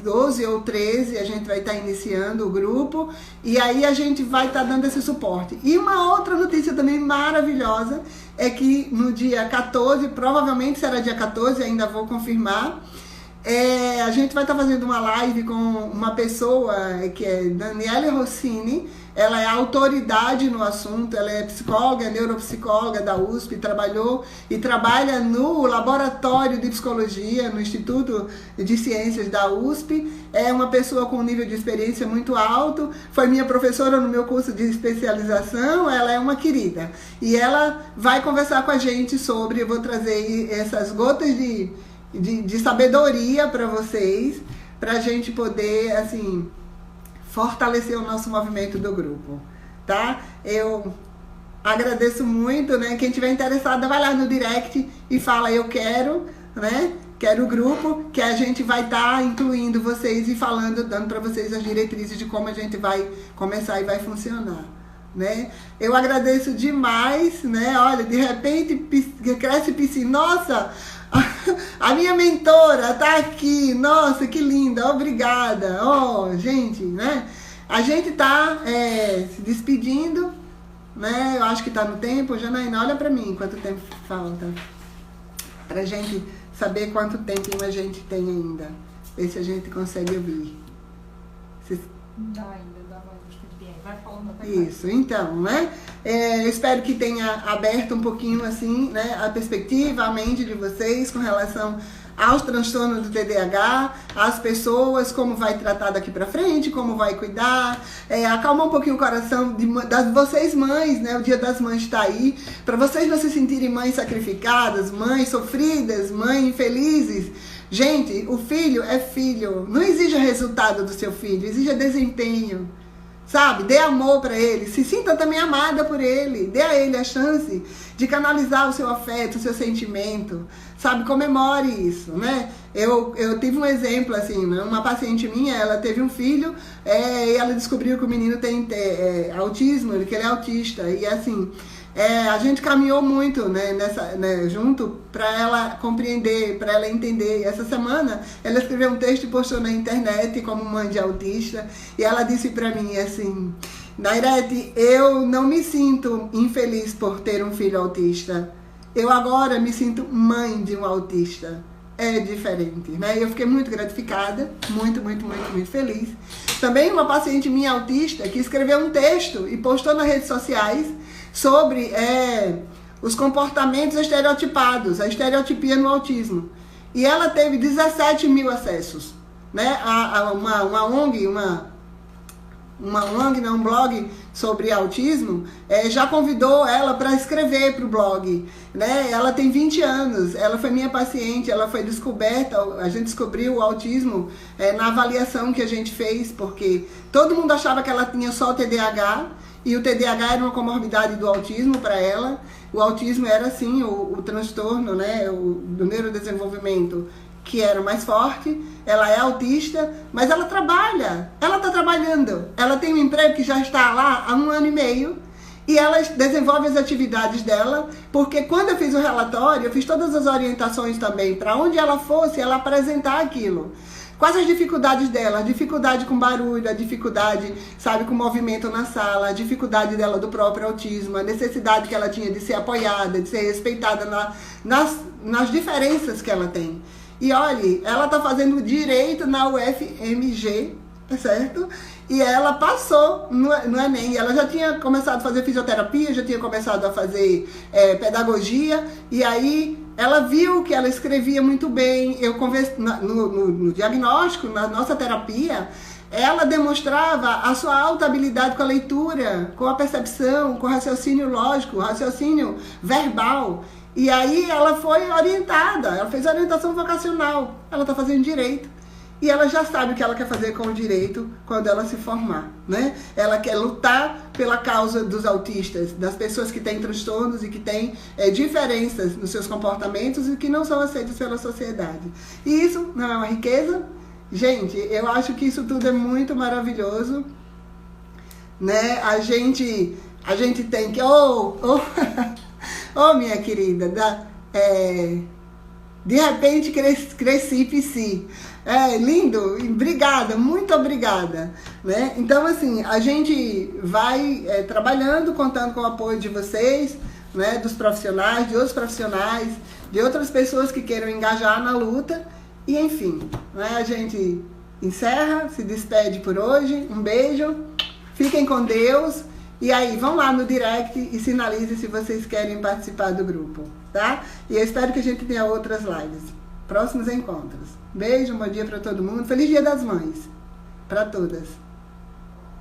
12 ou 13, a gente vai estar iniciando o grupo, e aí a gente vai estar dando esse suporte. E uma outra notícia também maravilhosa é que no dia 14, provavelmente será dia 14, ainda vou confirmar, a gente vai estar fazendo uma live com uma pessoa que é Daniele Rossini. Ela é autoridade no assunto, ela é psicóloga, neuropsicóloga da USP, trabalha no laboratório de psicologia, no Instituto de Ciências da USP, é uma pessoa com um nível de experiência muito alto, foi minha professora no meu curso de especialização, ela é uma querida. E ela vai conversar com a gente sobre, eu vou trazer essas gotas de sabedoria para vocês, para a gente poder, assim, fortalecer o nosso movimento do grupo, tá? Eu agradeço muito, né? Quem tiver interessado, vai lá no direct e fala, eu quero, né? Quero o grupo, que a gente vai estar incluindo vocês e falando, dando para vocês as diretrizes de como a gente vai começar e vai funcionar, né? Eu agradeço demais, né? Olha, de repente cresce piscina, nossa, a minha mentora tá aqui, nossa, que linda, obrigada. Gente, né? A gente tá se despedindo né? Eu acho que está no tempo. Janaína, olha para mim quanto tempo falta. Pra gente saber quanto tempo a gente tem ainda. Ver se a gente consegue ouvir. Dá ainda, dá mais tempo. Vai falando até isso, então, né? Eu espero que tenha aberto um pouquinho, assim, né, a perspectiva, a mente de vocês com relação aos transtornos do TDAH, às pessoas, como vai tratar daqui pra frente, como vai cuidar, acalmar um pouquinho o coração das vocês mães, né? O Dia das Mães está aí, para vocês não se sentirem mães sacrificadas, mães sofridas, mães infelizes. Gente, o filho é filho, não exija resultado do seu filho, exija desempenho. Sabe, dê amor para ele, se sinta também amada por ele, dê a ele a chance de canalizar o seu afeto, o seu sentimento, sabe, comemore isso, né? Eu tive um exemplo, assim, né? Uma paciente minha, ela teve um filho e ela descobriu que o menino tem autismo, que ele é autista, e assim, a gente caminhou muito, né, junto para ela compreender, para ela entender. Essa semana ela escreveu um texto e postou na internet como mãe de autista, e ela disse para mim assim: Nairete, eu não me sinto infeliz por ter um filho autista, eu agora me sinto mãe de um autista. É diferente, né? Eu fiquei muito gratificada, muito feliz. Também uma paciente minha autista que escreveu um texto e postou nas redes sociais sobre os comportamentos estereotipados, a estereotipia no autismo. E ela teve 17 mil acessos, né? Uma ONG, um blog sobre autismo, já convidou ela para escrever para o blog, né? Ela tem 20 anos, ela foi minha paciente, ela foi descoberta, a gente descobriu o autismo na avaliação que a gente fez, porque todo mundo achava que ela tinha só o TDAH, e o TDAH era uma comorbidade do autismo para ela. O autismo era, assim, o transtorno, né, do neurodesenvolvimento que era mais forte. Ela é autista, mas ela trabalha, ela está trabalhando. Ela tem um emprego que já está lá há 1 ano e meio, e ela desenvolve as atividades dela, porque quando eu fiz o relatório, eu fiz todas as orientações também, para onde ela fosse, ela apresentar aquilo. Quais as dificuldades dela? A dificuldade com barulho, a dificuldade, sabe, com movimento na sala, a dificuldade dela do próprio autismo, a necessidade que ela tinha de ser apoiada, de ser respeitada nas diferenças que ela tem. E olha, ela está fazendo direito na UFMG, certo? E ela passou no Enem. Ela já tinha começado a fazer fisioterapia, já tinha começado a fazer pedagogia, e aí ela viu que ela escrevia muito bem. Eu conversei no diagnóstico, na nossa terapia, ela demonstrava a sua alta habilidade com a leitura, com a percepção, com o raciocínio lógico, o raciocínio verbal. E aí ela foi orientada, ela fez orientação vocacional, ela está fazendo direito. E ela já sabe o que ela quer fazer com o direito quando ela se formar, né? Ela quer lutar pela causa dos autistas, das pessoas que têm transtornos e que têm diferenças nos seus comportamentos e que não são aceitas pela sociedade. E isso não é uma riqueza? Gente, eu acho que isso tudo é muito maravilhoso, né? A gente tem que... minha querida, de repente cresci psi. Lindo, obrigada, muito obrigada, né? Então, assim, a gente vai trabalhando, contando com o apoio de vocês, né? Dos profissionais, de outros profissionais, de outras pessoas que queiram engajar na luta. E, enfim, né? A gente encerra, se despede por hoje. Um beijo, fiquem com Deus. E aí, vão lá no direct e sinalizem se vocês querem participar do grupo, tá? E eu espero que a gente tenha outras lives. Próximos encontros. Beijo, bom dia para todo mundo. Feliz Dia das Mães para todas.